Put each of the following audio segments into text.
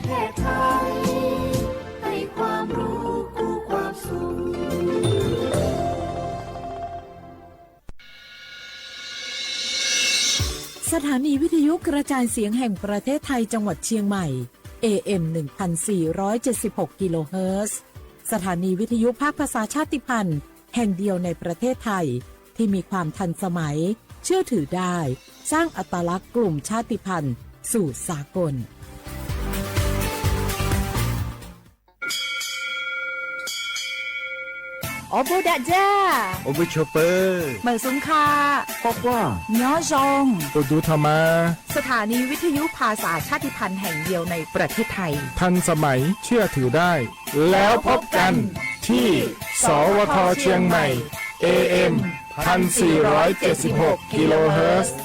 เทศไทยให้ความรู้คู่ความสุขสถานีวิทยุกระจายเสียงแห่งประเทศไทยจังหวัดเชียงใหม่ AM 1476 กิโลเฮิรตซ์สถานีวิทยุภาคภาษาชาติพันธุ์แห่งเดียวในประเทศไทยที่มีความทันสมัยเชื่อถือได้สร้างอัตลักษณ์กลุ่มชาติพันธุ์สู่สากลโอบูดะจ้าโอบูชอเปอร์เหมือนสุงคาปอกว่าย้อจงตัวดูธรรมาสถานีวิทยุภาษาชาติพันธุ์แห่งเดียวในประเทศไทยทันสมัยเชื่อถือได้แล้วพบกันที่สวทเชียงใหม่ AM 1476 กิโลเฮิรตซ์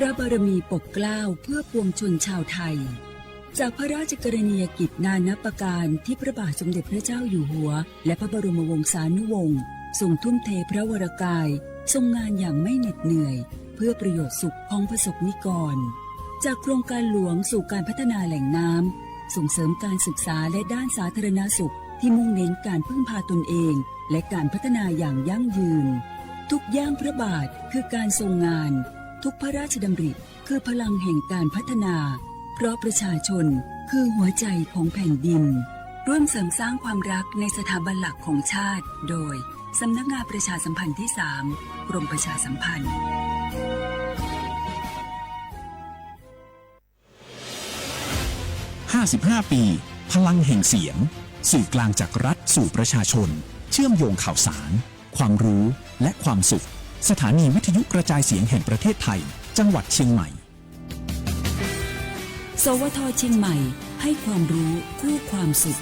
พระบารมีปกเกล้าเพื่อปวงชนชาวไทยจากพระราชกรณียกิจนานับประการที่พระบาทสมเด็จพระเจ้าอยู่หัวและพระบรมวงศานุวงศ์ทรงทุ่มเทพระวรกายทรงงานอย่างไม่เหน็ดเหนื่อยเพื่อประโยชน์สุขของประสบนิกรจากโครงการหลวงสู่การพัฒนาแหล่งน้ำส่งเสริมการศึกษาและด้านสาธารณสุขที่มุ่งเน้นการพึ่งพาตนเองและการพัฒนาอย่างยั่งยืนทุกย่างพระบาทคือการทรงงานทุกพระราชดำริคือพลังแห่งการพัฒนาเพราะประชาชนคือหัวใจของแผ่นดินร่วมเสริมสร้างความรักในสถาบันหลักของชาติโดยสำนักงานประชาสัมพันธ์ที่ 3 กรมประชาสัมพันธ์55 ปีพลังแห่งเสียงสื่อกลางจากรัฐสู่ประชาชนเชื่อมโยงข่าวสารความรู้และความสุขสถานีวิทยุกระจายเสียงแห่งประเทศไทยจังหวัดเชียงใหม่สวทเชียงใหม่ให้ความรู้คู่ความสุข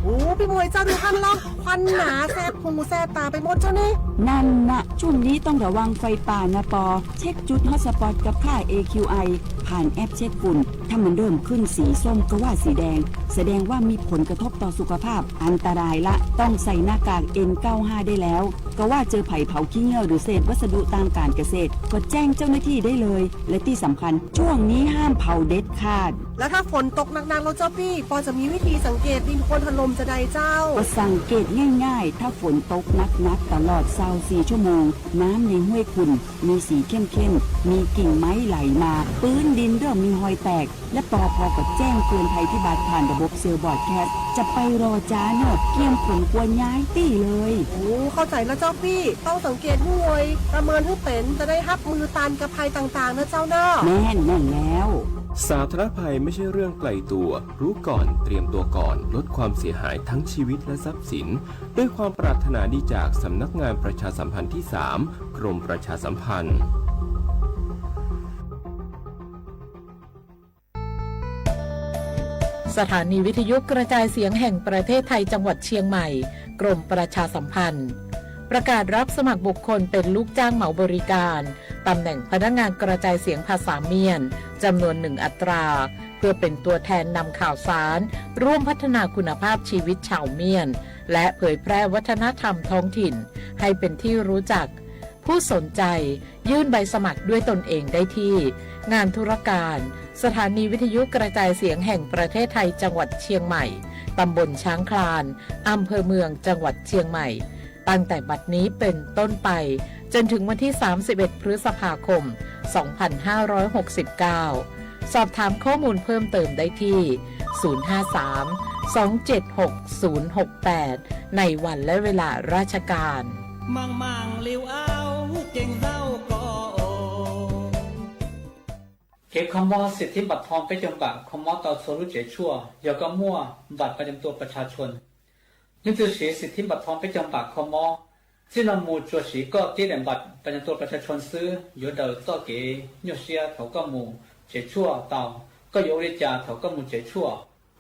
โอ้พี่มวยเจ้าดูท่านล็อกควันหนาแสบหูแสบตาไปหมดเจ้านี่นั่นนะช่วงนี้ต้องระวังไฟป่านะปอเช็คจุดฮอตสปอตกับค่า AQI ผ่านแอปเช็คฝุ่นถ้ามันเริ่มขึ้นสีส้มก็ว่าสีแดงแสดงว่ามีผลกระทบต่อสุขภาพอันตรายละต้องใส่หน้ากาก N95 ได้แล้วก็ว่าเจอไผ่เผาขี้เงื่อหรือเศษวัสดุทางการเกษตรก็แจ้งเจ้าหน้าที่ได้เลยและที่สำคัญช่วงนี้ห้ามเผาเด็ดขาดแล้วถ้าฝนตกหนักๆแล้วเจ้าพี่ปอจะมีวิธีสังเกตดินโคลนถล่มจะใดเจ้าก็สังเกตง่ายๆถ้าฝนตกหนักๆตลอด24 ชั่วโมงน้ำในห้วยขุ่นมีสีเข้มๆมีกิ่งไม้ไหลมาพื้นดินเริ่มมีรอยแตกและปพก็แจ้งเตือนภัยพิบัติผ่านระบบเซลล์บอร์ดแคสต์จะไปรอจ้าเนอะเกี่ยมฝนกวนย้ายตี้เลยโอ้เข้าใจแล้วเจ้าพี่ต้องสังเกตห้วยประเมินให้เป็นจะได้รับมือตานกับภัยต่างๆนะเจ้าเนอะแม่นแล้วสาธารณภัยไม่ใช่เรื่องไกลตัวรู้ก่อนเตรียมตัวก่อนลดความเสียหายทั้งชีวิตและทรัพย์สินด้วยความปรารถนาดีจากสำนักงานประชาสัมพันธ์ที่ 3 กรมประชาสัมพันธ์สถานีวิทยุกระจายเสียงแห่งประเทศไทยจังหวัดเชียงใหม่กรมประชาสัมพันธ์ประกาศรับสมัครบุคคลเป็นลูกจ้างเหมาบริการตำแหน่งพนักงานกระจายเสียงภาษาเมียนจำนวน1 อัตราเพื่อเป็นตัวแทนนำข่าวสารร่วมพัฒนาคุณภาพชีวิตชาวเมียนและเผยแพร่วัฒนธรรมท้องถิ่นให้เป็นที่รู้จักผู้สนใจยื่นใบสมัครด้วยตนเองได้ที่งานธุรการสถานีวิทยุกระจายเสียงแห่งประเทศไทยจังหวัดเชียงใหม่ตำบลช้างคลานอำเภอเมืองจังหวัดเชียงใหม่ตั้งแต่บัดนี้เป็นต้นไปจนถึงวันที่31 พฤษภาคม 2569 สอบถามข้อมูลเพิ่มเติมได้ที่ 053-276-068 ในวันและเวลาราชการมังเลี้ยวเอาเก่งเล่าก็เก็บคำว่าสิทธิบัตรทองไปจำกัดคำว่าต่อสรุปเจชั่วยาก็มั่วบัตรประจำตัวประชาชนนี่คือสิทธิบัตรทองไปจำกัดคำว่าที่เรามูจวดสีก็ที่เด่นบัตรประจำตัวประชาชนซื้ออยู่เดินต่อเก๋ยเสียเขาก็มูเจชั่วเต่าก็ยกเลิกจ่าเขาก็มูเจชั่ว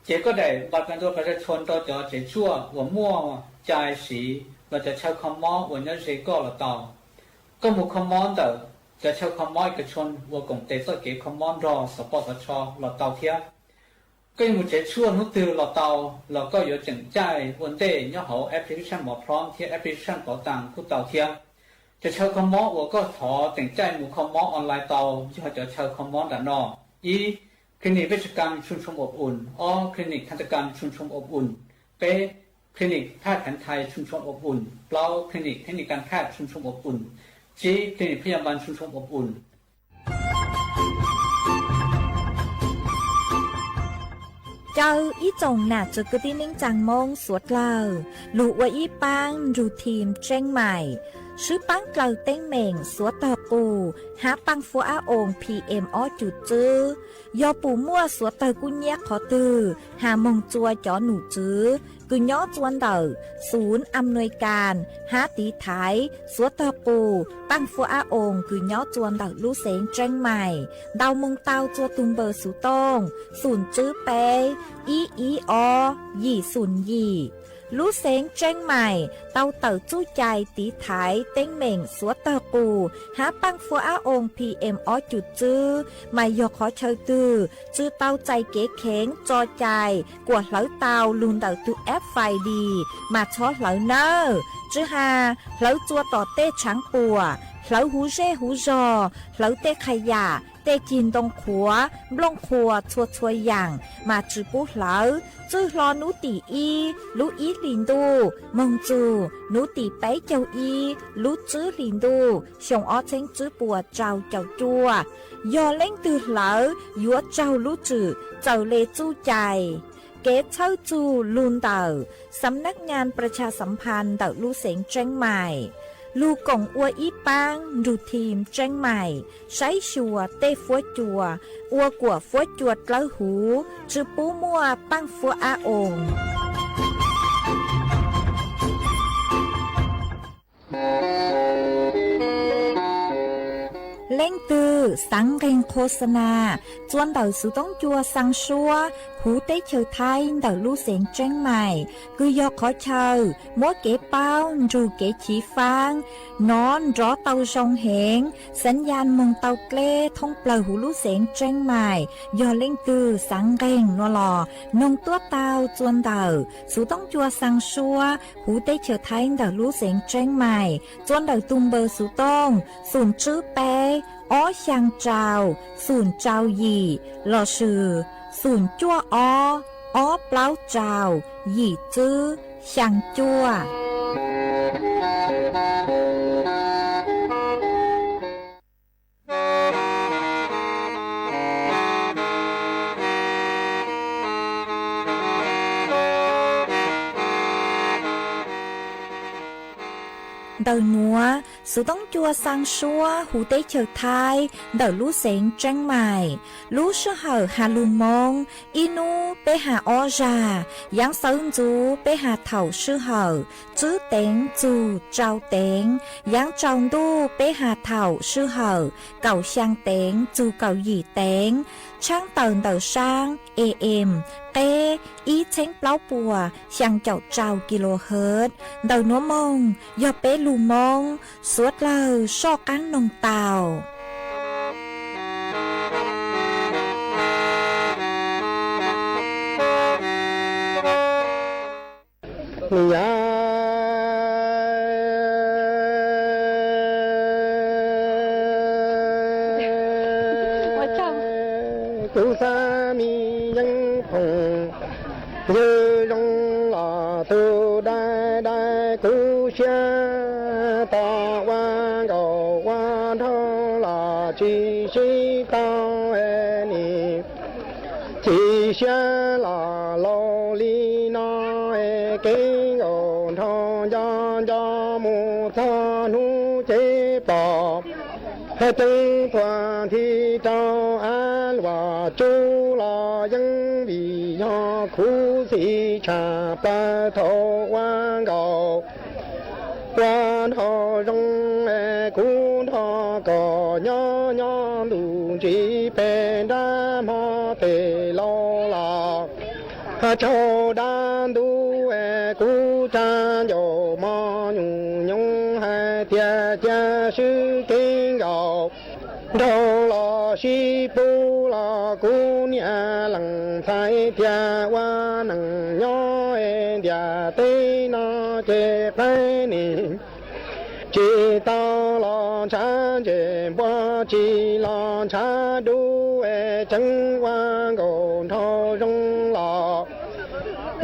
เจก็ได้บัตรประจำตัวประชาชนต่อจอเจชั่วหัวมั่วจ่ายสีเราจะใช้คำว่าวันนี้เสียก็ละเต่าก็มูคำว่าเดิมจะใช้คำว่าเอกชนวัวกงเตะต่อเก๋คำว่ารอสปสชละเต่าเทีย跟目前出นุตือเราเตาเราก็有整ใจวันเดย์ย่อเขาแอปพลิเคชันหมอพร้อมที่แอปพลิเคชันเป๋าตังคู่เตาเทียมจะเช่าคอมมอ我ก็ถอ整ใจหมู่คอมมอออนไลน์เตาที่เขาจะเช่าคอมมอด้านนอกอีคลินิกเวชกรรมชุมชนอบอุ่นออคลินิกทันตกรรมชุมชนอบอุ่นเปคลินิกแพทย์แผนไทยชุมชนอบอุ่นเปล่าคลินิกเทคนิคการแพทย์ชุมชนอบอุ่นจีคลินิกพยาบาลชุมชนอบอุ่นเจ้าอีจงหนาจุกตินิ่งจังมงสวดเล่าลูกว่าอีปังรูทีมเจ้งใหม่ชื่อปังเกลาเต้งเหม่งสวดตาปูหาปังฟัวอาองPM อ้อจุดจื้อยอปูมั่วสวดตากุญแยกขอตือหามงจัวจ่อหนูจื้อกุญย้อจวนเดอศูนย์อำนวยการหาตีไทยสวดตาปูปังฟัวอาองกุญย้อจวนเดอลูเสงเจ้งใหม่ดาวมงเตาจัวตุงเบอร์สุตงศูนย์จื้อเปอีอยี่ศูนย์ยี่ลูเสงเจ้งใหม่เตาเต่าจู้ใจตีไถเต้งเหม่งสวดเตอปูหาปังฟัวอาองPM อ้อจุดจื้อไม่ยกขอเชยตือจื้อเตาใจเก๋เข็งจอใจกวดเหลาเตาลุนเตาตุแอฟไฟดีมาช็อตเหลาเนอจื้อหาเหลาจัวต่อเต้ช้างปัวเหลาหูเร่หูจอเหลาเต้ขยะเต้กินตรงขัวบลงขัวชัวอย่างมาจื้อปุ๊เหลาจื้อรอนูตีอีลูอีลินดูมงจูนูตีไปเจ้าอีลูจื้อลินดูชงอ้อเชงจื้อปัวเจ้าจัวยอเล่งตือเหลายัวเจ้าลูจื้อเจ้าเลจู้ใจเกตเช่าจูลุนเต่าสำนักงานประชาสัมพันธ์เต่าลูเสงเจ้งใหม่ลูกงอัวอีปังดูทีมเจ้งใหม่ใช้ชัวเต้ฟัวจัวอัวกัวฟัวจวดเล้าหูจื้อปูมัวปังฟัวอาองเล่งตือสังเรงโฆษณาจวนเต่าสุต้องจัวสังชัวหูเต้เชอไทยเต่าลูเสียงเจ้งใหม่คือยอกขอเชอมัวเก๋เป้าจูเก๋ฉีฟางนอนรอเต่าชงเหงสัญญาณมงเต่าเกล้ท่องเปล่าหูลูเสียงเจ้งใหม่ยอเล่งตือสังเรงนัวหลอนงตัวเต่าจวนเต่าสุต้องจัวสังชัวหูเต้เชอไทยเต่าลูเสียงเจ้งใหม่จวนเต่าตุงเบอร์สุต้องศูนย์จื้อเปอ้อช่างเจ้าศูนย์เจ้าหยี่หล่อชื่อศูนย์จั่วอ้อเปล่าเจ้าหยี่จื้อช่างจั่วเดาหนัวสุต้องจัวสังชัวหูเต้เฉิดไทยเดาลู่เสงเจ้งใหม่ลู่ชื่อเหอหาลุงมงอีนูไปหาออจายังเซิงจูไปหาเถ่าชื่อเหอจื้อเต็งจูเจ้าเต็งยังจองดูไปหาเถ่าชื่อเหอเก่าช่างเต็งจูเก่าหยี่เต็งช่างเตินเดาช่างAMเต้อีเช้งเปล่าปัวช่างเจ้าเจ้ากิโลเฮิรตซ์เดาหนัวมงยอเป้ลูมงสวดเล่าชอกันนงเต่ายากุสามียังพงยืนงหล่อตูได้กุเชียตาวันก็วันทองหล่อจีชีตาเอนี่จีเชียหล่อโลลีน้อยเก่งอ่อนทองยอนยอมูทานุเจ็บปอบให้ตึงกว่าที่เจ้าอันว่าจูหล่อยังบียอคู่สีชาปะโทวันก็วันทอรงคู่ทอก็ย้อนดูจีเป็นดามอเตลอลาโชดานดูกูจานโยมอยุยงให้เทียจะชื่อกิงเอาดอลาชีปูลา cú nhà lăng thái thia hoa nằng nhỏ địa tây nó chế phải nì chỉ tao lo cha chế bỏ chỉ lo cha đủ chân hoa gồm thâu rong lọ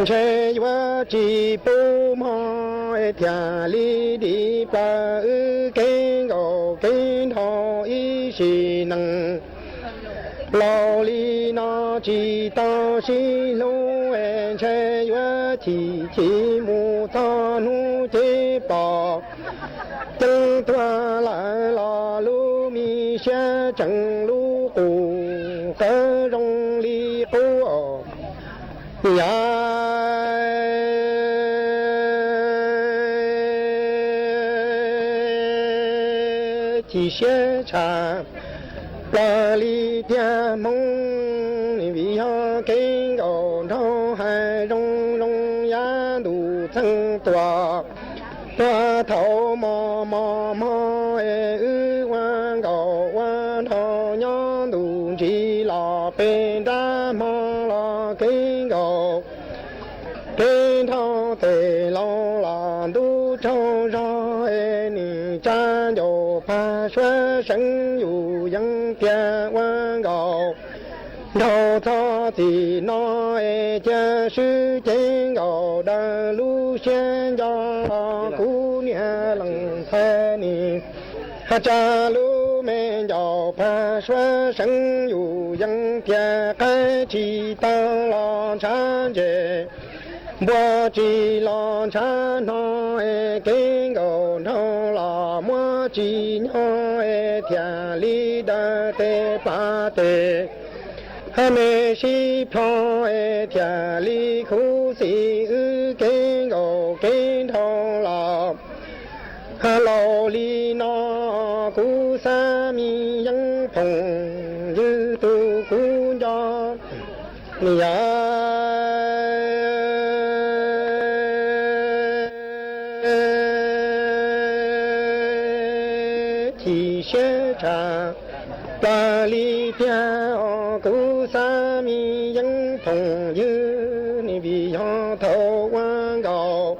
chế hoa chỉ bố mò thia li đi ba kinh gồ kinh thọ ý xì nằng lao li na chỉ ta xí lô chế hoa chỉ mu ta nu chế bỏ chân toa lại la lu mi xe chẳng lu cụ cơ rong li cô ya chỉ xe cha la li tia mong vì họ kinh cầu thâu hai rong rong ya đủ thân tòa tòa thâu mò mò mò quan cầu quan thâu nhon đủ chỉ là bên đá mò là kinh cầu kinh thâu tề lo là đủ châu ra nì cha dầu pha xuế sân dù dân tia quan cầu đầu thọ thì nó cha sư trên cầu đa lu sen do cú nhà lăng phe nì cha lu men dầu pha xuế sân dù dân tia cái chỉ ta lo cha về bữa chỉ lo cha nó kinh cầu nó là mua chỉ nó thia li đa tê pa tê mê si pho thia li khu si kinh cầu kinh thâu là lao li nó cú sa mi yang phong như tu cú cho ya chỉ xe cha ta li tia cú sa mi yang phong như ni vì họ thâu quan cầu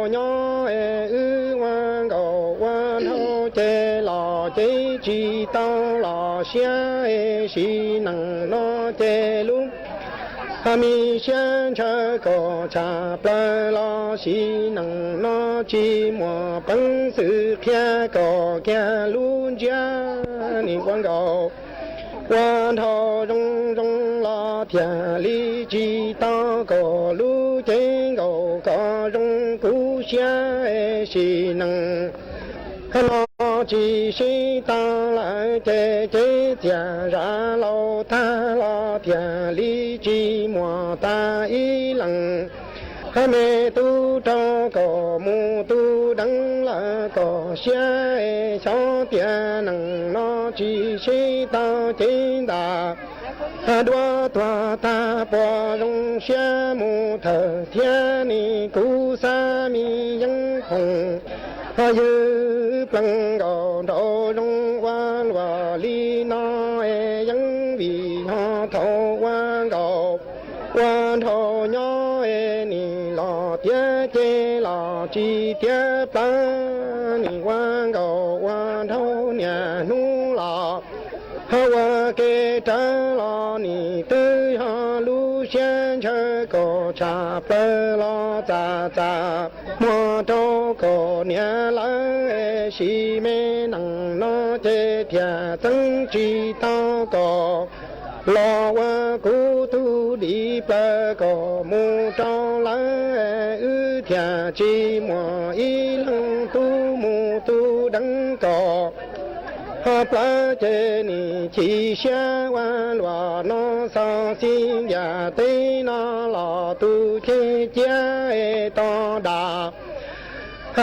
nhỏ quan cầu quan thâu chế lò chế chỉ tao lò xe xí năng nó chế lúc mi xian cha có cha bờ lo xí năng nó chỉ mua bằng sự kia có kia luôn cha ni quan cầu quan thọ rong rong la thia li chỉ ta có lu trên cầu có rong cú xia xí năng nó chỉ xí ta lại chế chế thia ra lâu ta la thia li chỉ mua ta ý lăng mẹ tu cho có mu tu đắng là có xe cho tiền năng nó chỉ xí ta trên đà đua tòa ta bỏ rong xe mu thờ thiên ni cú sa mi yang hồng dư plăng gò đồ rong quan và li nó yang vì họ thâu quan gò quan thâu nhỏ ni lò tía chê lò chi tía plăng ni quan gò quan thâu nhà nu lò hoa kê trá lo ni tư ha lu xiên chơ cổ cha bơ lo cha cha mua trâu cổ nhà lá xì mê năng nó chê thia增chi tao cổ lo qua cú tu đi bơ cổ mu trâu lá thia chi mua y lăng tu mu tu đắng cổ plá chế ni chỉ xe quan loa nó sao xin ya tây nó lò tu thế chế to đà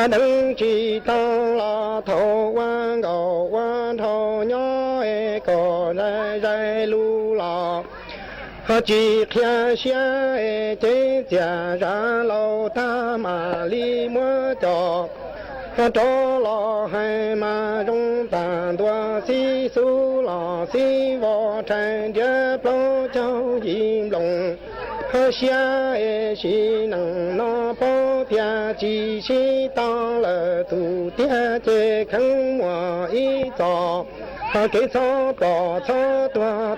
đấng chỉ tao là thâu quan cầu quan thâu nhỏ có dài dài lu lò chỉ kia xe chế trả ra lâu ta mà li mua cho trò lò hai mà rong tàn tua si su lò si vò tràn địa plo châu im lòng hơ xia e xi nằng nó po tia chi chi ta lờ tu tia chê khăn mùa ý tò kế cho bỏ cho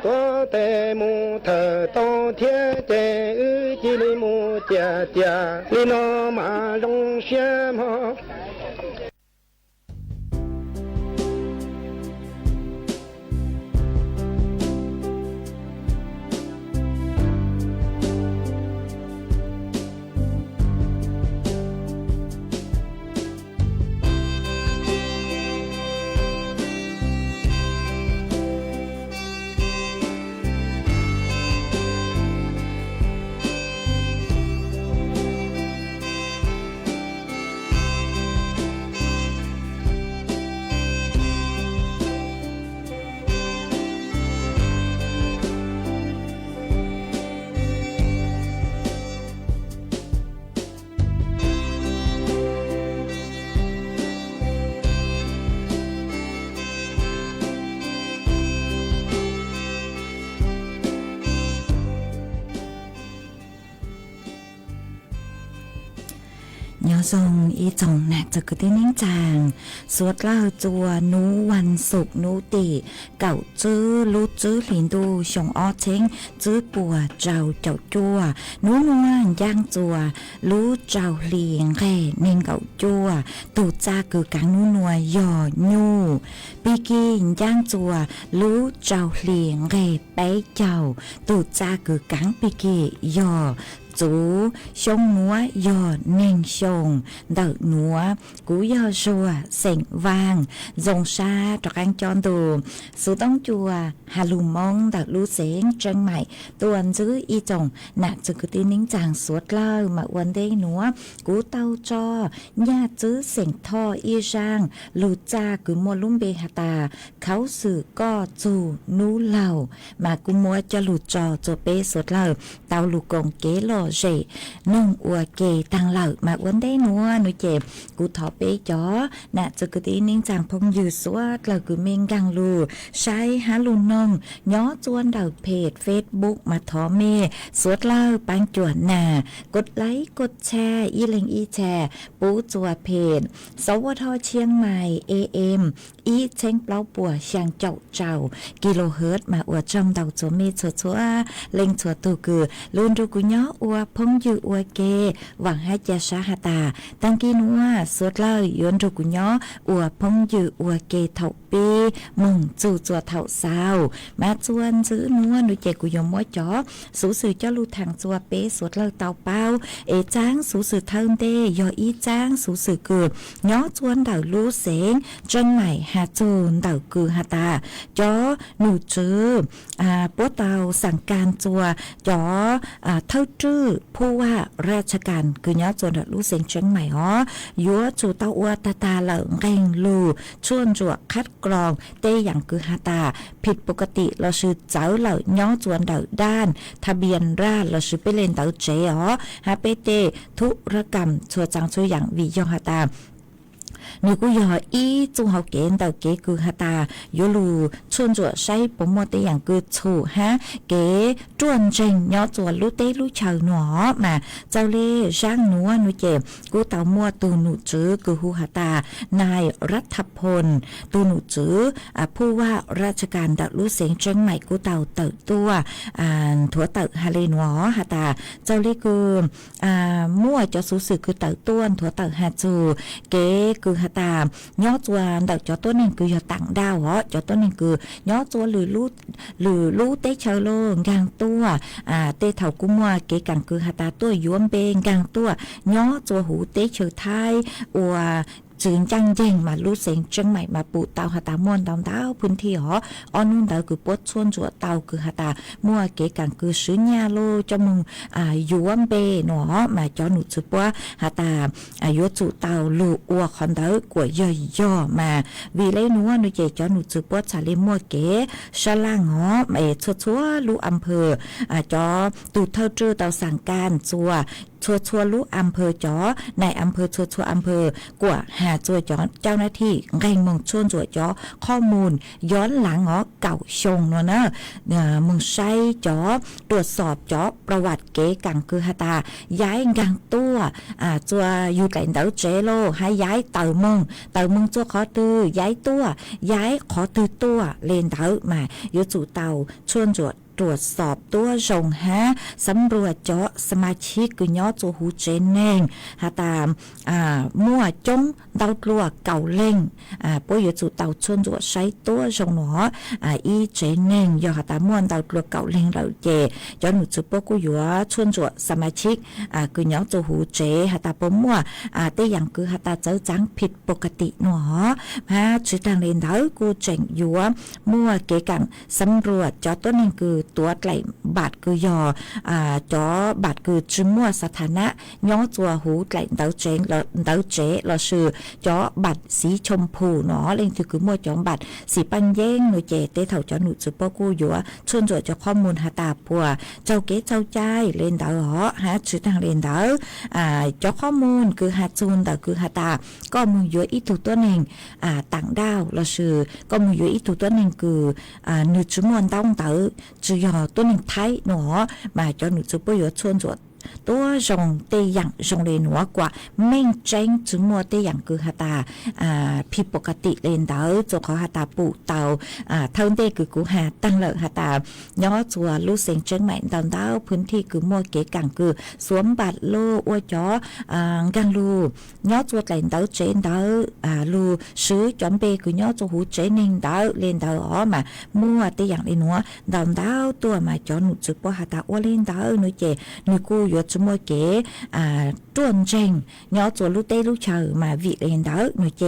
tua tê mu thờ to thiên chê ư chi li mu tia tia li nó mà rong xia mà nhớ dòng ý chồng nạc cho cứ tên nính chàng suốt lao chùa núวันศุกร์nú tỷ cậu chữ lú chữ liền đu xong ó chênh chữ bùa trào chậu chua nú nuan giang chùa lú trào liền ghê nên cậu chua tụ cha cứ cắn nú nuôi giò nhu bi kỳ giang chùa lú trào liền ghê bé chào tụ cha cứ cắn bi kỳ giò chú sông núa giò nền sông đợt núa cú giò rùa sành vàng dòng xa trọc ăn tròn tù số tông chùa hà lù mong đợt lú xén chân mày tuần giữ y chồng nạc chứ cứ tin nính chàng suốt lơ mà vấn đề núa cú tao cho nhà chứ sành tho y rang lù cha cứ mua lúng bê hà tà kháo sự co chù nú lầu mà cú mua cho lù trò cho bê suốt lơ tao lù cổng kế lò rể nông ua kề tăng lợi mà vấn đề nuôi chè cụ thọ bế chó nè cho cứ tí nín chàng phong dư suốt là cứ mình găng lù sai há lù nông nhó chuan đầu page Facebook mà thọ mê suốt lao bán chuẩn nèกดไลค์กดแชร์อีเล็งอีแชร์ปูจัวเพจสวทเชียงใหม่ AM อีเช้งเปล่าปัวเชียงเจ้าเจ้ากิโลเฮิรตซ์มาอวดจอมดาวจัวเมจัวจัวเล็งจัวตูคือลุนดูกุญออวพงยืออวเกหวังให้จะสาหตาตั้งกินัวสุดเลยยนดูกุญอวพงยืออวเกเท่าปีมึงจู่จัวเท่าสาวมาจวนซื้อนัวนุเจกุยมวยจ๋อสูสื่อเจ้าลูทางจัวเป้สุดเลยเตาเป้าเอจ้างสูสื่อเทิมเดยออีจ้างสูสื่อเกือบย้อจวนเดาลูเสงจังใหม่หาจูนเดาคือหาตาจ๋อหนูจื้อปัวเตาสั่งการจัวจ๋อเท่าจื้อผู้ว่าราชการคือย้อจวนเดาลูเสงจังใหม่อ๋อยัวจูเตาอัวตาเหลิงแรงลูชวนจัวคัดกรองเตอย่างคือหาตาผิดปกติเราซื้อเจ้าเหล่าย้อจวนเดาด้านทะเบียนราษฎร์เราซื้อไปเล่นเตาเจ๋อฮาเปเตธุรกรรมชัวจังชัวอย่างวิยองหาตานูกูยออีจูเฮาเกนเตาเกคือหาตาโยลูชวนจัวใช้ปมเตอย่างคือชูฮะเกจวนเจงย้อจัวลูเตลูเฉาหนอมาเจ้าเล่ช่างนัวนูเจกูเตามัวตูหนูจื้อคือฮูหาตานายรัฐพลตูหนูจื้อผู้ว่าราชการดักลูเสียงเชียงใหม่กูเตาเติบตัวถั่วเติบฮาเลนอหาตาเจ้าเล่คือมั่วจะสู้สึกคือเติบต้วนถั่วเติบฮาจูเกคือหาตาย้อจวนดักจอตัวนึงคือต่างดาวเหรอจอตัวนึงคือย้อจวนหรือลู่เตเชโลกางตัวเตเถากุมัวเกกังคือหาตาตัวย้อมเบงกางตัวย้อจัวหูเตเชอไทยอัวจืนจังเจงมาลูเสียงเชียงใหม่มาปูเตาหาตาม่วนเตาพื้นที่หรออ้อนุ่นเตาคือปดชวนจัวเตาคือหาตามั่วเกกังคือซื้อญาโลจมึงยัวเบหนอมาจอหนุจุปัวหาตายัวจุเตาลูอัวคอนเตากว่าย่อยย่อมาวีเล่นัวนุเจจอหนุจุปัวชาเลมั่วเกชะล่างหอมาชัวลูอำเภอจอตูเท่าเจอเตาสั่งการจัวเก ชัวลูกอำเภอจ๋อในอำเภอชัวอำเภอกว่าหาจัวจ๋อเจ้าหน้าที่ไงมงชวนจัวจ๋อข้อมูลย้อนหลังเก่าชงเนาะนะมึงใช้จ๋อตรวจสอบจ๋อประวัติเก๋กังคือฮตาย้ายกังตัวจัวอยู่ไกลเต๋อเจโลให้ย้ายเต๋อมึงจัวขอตือย้ายตัวย้ายขอตือตัวเลนเต๋อมาอยู่จู่เต๋อชวนจัวตรวจสอบตัวจงหาสำรวจเจาะสมาชิกย่อตัวหูเจนเน่งหาตามมั่วจงดาวกลัวเก่าเล่งป่วยอยู่จู่เต่าชนจัวใช้ตัวจงหนออีเจนเน่งย่อหาตามม่วนดาวกลัวเก่าเล่งเราเจจนหนูจู่ป่วยกูอยู่ชนจัวสมาชิกคือย่อตัวหูเจหาตาปมมั่วแต่อย่างคือหาตาเจ้าจังผิดปกติหนอชื่อทางเรียนเท้ากูเจงอยู่มั่วเกกันสำรวจเจาะตัวนึงคือตัวไกลบาดคือยจอบาดคือชื่อมั่วสถานะย้อจัวหูไกลเต๋อเจเราชื่อจอบาดสีชมพูเนาะเล่นคือมั่วจอบัดสีปันเย่งหนูเจเตเถาจอหนูจุปกูอยู่ชวนจัวจะข้อมูลหาตาปัวเจ้าเก๋เจ้าใจเล่นเต๋อหาชื่อทางเล่นเต๋อจอข้อมูลคือหาจูนเต๋อคือหาตาก็มืออยู่อีถูตัวหนึ่งต่างดาวเราชื่อก็มืออยู่อีถูตัวหนึ่งคือหนูจุมวนต้องเต๋อจือยอตัวหนึ่งไทยหนอมาจนหนูจะไปอยู่ชวนจวดตัวจงเตยังจงเลยหนัวกว่าเม่งเจงจุมัวเตยังคือหาตาผิดปกติเลนเต๋อจงขอหาตาปูเตาเท่าเตคือกูหาตั้งเลยหาตาย้อจัวลูเสียงเชียงใหม่ตอนเต้าพื้นที่คือมัวเก๋กังคือสวมบัตรโลอวยจ๋อกังลูย้อจัวเลนเต๋อเจนเต๋อลูซื้อจอมเปคือย้อจัวหูเจนิงเต๋อเลนเต๋อมามัวเตยังเลยหนัวตอนเต้าตัวมาจอหนูจุปหาตาอวยเลนเต๋อหนูเจหนูกูอยู่จุมัวเก๋ต้วนเจงย้อจัวลูเต้ลูเชอมาวิเลนเต๋อหนูเจ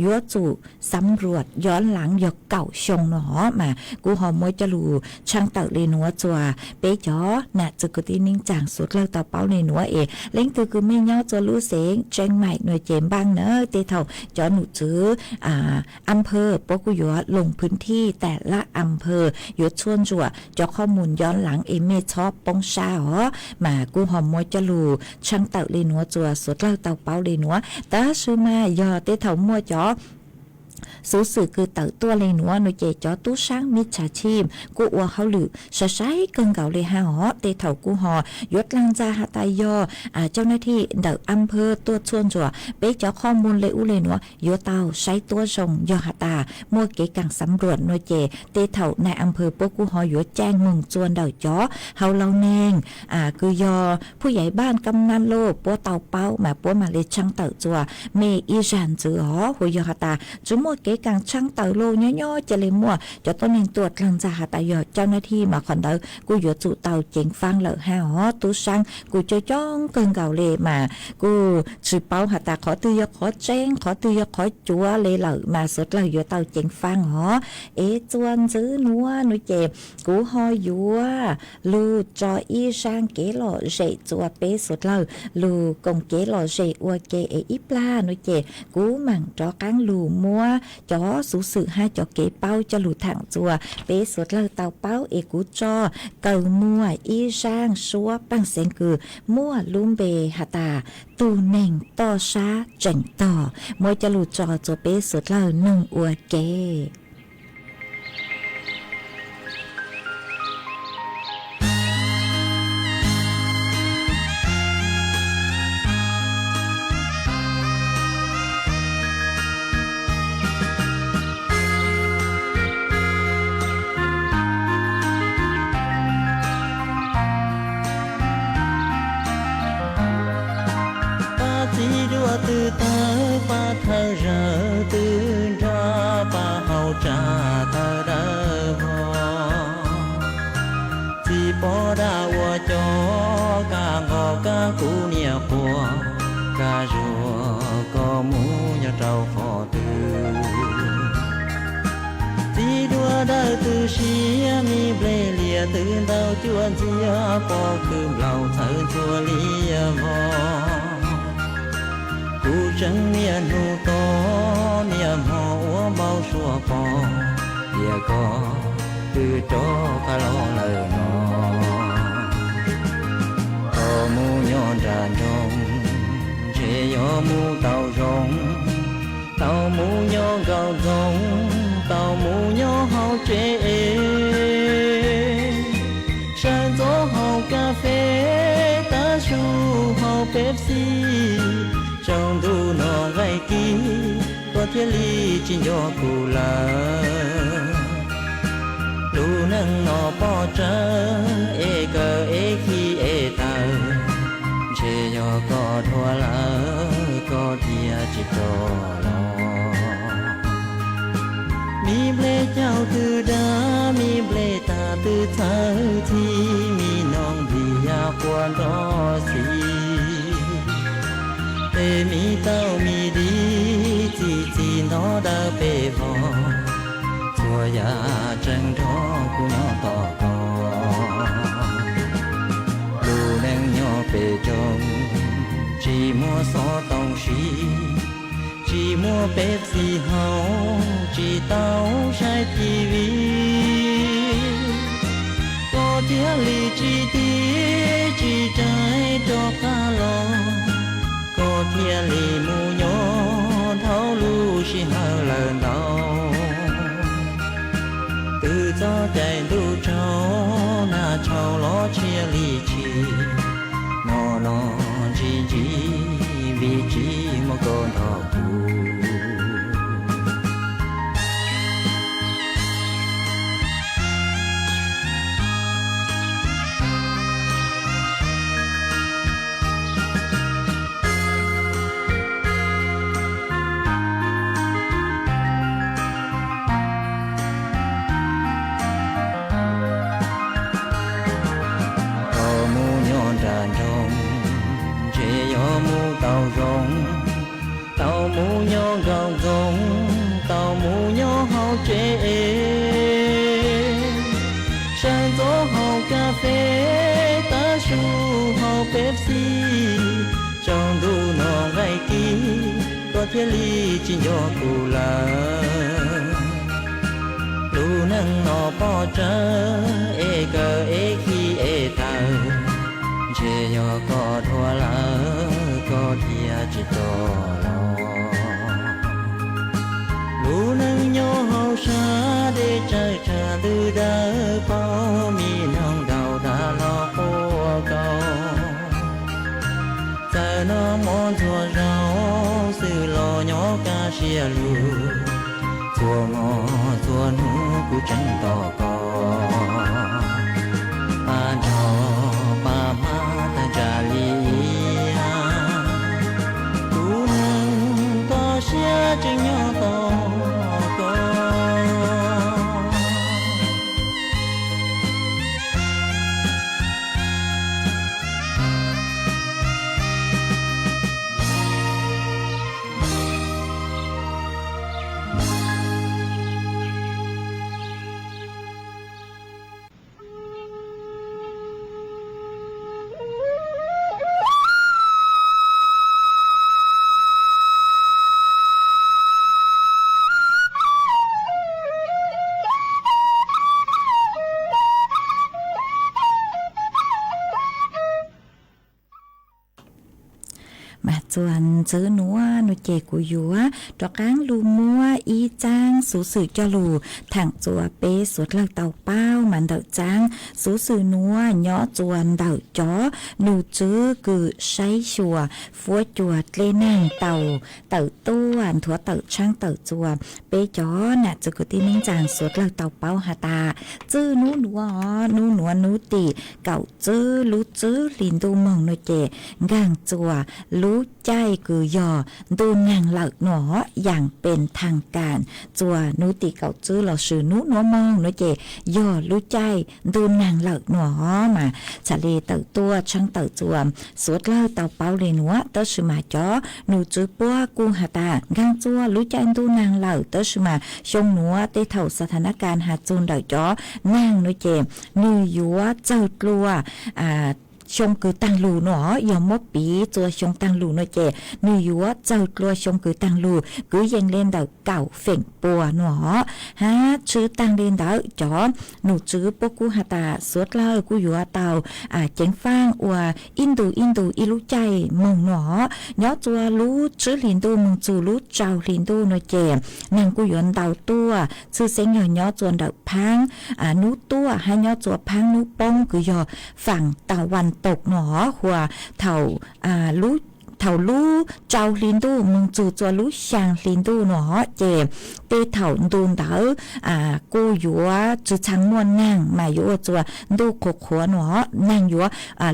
ย้อจูสำรวจย้อนหลังยกเก่าชงหนอมากูหอมมวยจะลูช่างเต่าเลนัวจัวเป๊จ๋อน่ะจะกตีนิ่งจางสุดเลิกเต่าเป้าเลนัวเเล้งคือไม่ย้อจัวลูเสงเจงใหม่หน่วยเจมบ้างเนอะเตเท่าจอหนูจื้ออำเภอปกูย้อลงพื้นที่แต่ละอำเภอย้อชวนจัวจอข้อมูลย้อนหลังเมชอบปงชามากูหอมมวยจะลูช่างเต่าเลนัวจัวสุดเลิกเต่าเป้าเลนัวตาซื้อมายอเตเท่ามัวจ๋อสูสื่อคือเต่าตัวเลยหนัวหนูเจจอตู้ช่างมิจฉาชีพกูอัวเขาหรือใช้เกินเก่าเลยฮะเตเถากูหอยศลังจาหาตายยอเจ้าหน้าที่เดาอำเภอตัวชวนจั่วเป๊กจอข้อมูลเลยอุเลยหนัวโยเตาใช้ตัวชงยอหาตามัวเกกังสำรวจหนูเจเตเถาในอำเภอพวกกูหอยศแจ้งมึงจวนเดาจอเฮาเราเนงคือยอผู้ใหญ่บ้านกำนันโลปัวเตาเป้ามาปัวมาเลยช่างเต่าจั่วเมอีจันจือหัวยอหาตาจุมัวเกกังช่างเต่าโลย่อๆจะเลยมั่วจะต้นเองตรวจลังจะหาตายอดเจ้าหน้าที่มาขอนเตอกูอยู่จู่เต่าเจ๋งฟังเหล่าห้าตู้ช่างกูจะจ้องเกินเก่าเลยมากูสืบเป้าหาตาขอตือยขอแจ้งขอตือยขอจัวเลยเหล่ามาสุดเหล่าอยู่เต่าเจ๋งฟังจวนซื้อนัวหนูเจ็บกูหอยัวลูจออีช่างเก๋หล่อเจจัวเป๊สุดเหล่าลูกงเก๋หล่อเจอัวเกอีปลาหนูเจ็บกูหมั่งจอกังลูมัวจอสูสื่อให้จอเก๋เป้าจะหลุดถังจัวเป๊สุดเลยเตาเป้ากูจอเก่ามัวอีช่างชัวปังเสียงคือมัวลุ่มเบหาตาตูเน่งต่อช้าเจ๋งต่อมวยจะหลุดจอจัวเป๊สุดเลยหนึ่งอัวเกtừ tới ba thơ rờ từ ra ba hậu trà thơ đơ hò chỉ bỏ đa qua cho cả ngò cả cú nia qua cả rùa có mu nhà trâu phò từ chỉ đua đời từ xia mi ble lìa từ đầu chuan chia bỏ cơm lâu thơ chua lìa vòกูจังเมียนหูโตเนียมหัวเบาชัวปอเดียก็คือโจกะลองเลยนอโตมูย้อนจานโต tàu rồng tàu mũ nhỏ gạo rồng tàu mũ nhỏ hậu chế sáng gió hậu cà phê ta su hậu Pepsi trong thu nó gai kí có thiết ly trên gió cù là lu nâng nó bỏ trắng cờ khi tờ chê nhỏ có thua lỡ có thia chỉ có lo mi ble chào từ đá mi ble ta từ thơ thì mi nong vì quan đó xì tê mi tao mi đi chỉ nó đã bê vò chùa ya chân đó của nhỏ to co lu neng nhỏ bê trong chỉ mua xó tông xí chỉ mua Pepsi hậu chỉ tao sai tivi có tiếng lì chỉ tí chỉ trái cho cá lò có tiếng lì mu nhỏ thấu lu chỉ hở lần đầu từ gió chạy lu trâu na trâu ló chia lì chỉ nó chỉ vì chỉ một con thỏ tàu mũ nhỏ gạo rồng tàu mũ nhỏ hậu chế sáng gió hậu cà phê ta su hậu Pepsi trong thu nó gai kí có thiết ly trên gió cù là lu nâng nó bỏ trắng cờ khi tờ chê nhỏ có thua lỡ có thia chỉ to lo lu nâng nhỏ hậu xa để trái trà từ đá bao mi nong đầu đã lo ô cầu giờ nó món thua rau sự lo nhỏ ca xia lù thua ngò thua nú cú chân to co ba trò ba má ta trà lia cú nâng to xia chân nhỏ to coส่วนซื้อนัวหนูเจกูยัวดอกก้างลูมัวอีจ้างสูสื่อจะลูถังจัวเปสวดเลิกเต่าเป้ามันเต่าจ้างสูสื่อนัวย่อจวนเต่าจ้อหนูจื้อคือใช้ชัวฟัวจวดเล่นั่งเต่าต้วนถั่วเต่าช่างเต่าจัวเปจ้อน่ะจะกุตีนิ่งจางสวดเลิกเต่าเป้าหาตาจื้อนูหนัวนูหนัวนูตีเก่าจื้อรู้จื้อลินดูมองหนูเจง่างจัวรู้ใจคือยอดูนางเหล่าหนออย่างเป็นทางการจัวนุติเก่าจื้อเราสื่อนุนัวมองนุเจยอรู้ใจดูนางเหล่าหนอมาชะเลเต่าตัวช่างเต่าจัวสวดเล่าเต่าเป้าเลยนัวเต่าสือมาจ้อหนูจื้อปัวกูหาตาง่างจัวรู้ใจดูนางเหล่าเต่าสือมาชงนัวเตเท่าสถานการณ์หาจูนเต่าจ้อนางนุเจนูยัวเจ้ากลัว ชงคือตังลูเนาะยอมมดปีจัวชงตังลูเนาะเจนือยัวเจ้ากลัวชงคือตังลูcứยังเล่นดาวเก่าเฝ่งปัวเนาะฮะชื่อตังเล่นดาวจอหนูชื่อพวกกูหาตาสวดเล่ากูอยู่ว่าเตาเจ๋งฟ้างอัวอินดูอีรู้ใจมึงเนาะย้อจัวรู้ชื่อลินดูมึงจูรู้เจ้าลินดูเนาะเจนางกูยอนดาวตัวชื่อเสียงย้อจวนดาวพังนู้ตัวให้ย้อจัวพังนู้ป้องกูยอฝั่งตะวันตกเนาะหัวเท่ารู้เท่ารู้เจ้าลินดูมึงจูจัวรู้ช่างลินดูเนาะเจเตเท่าดูนเดากูอยู่ว่าจูชังมวนนั่งมาอยู่จัวดูโคขวเนาะนั่งอยู่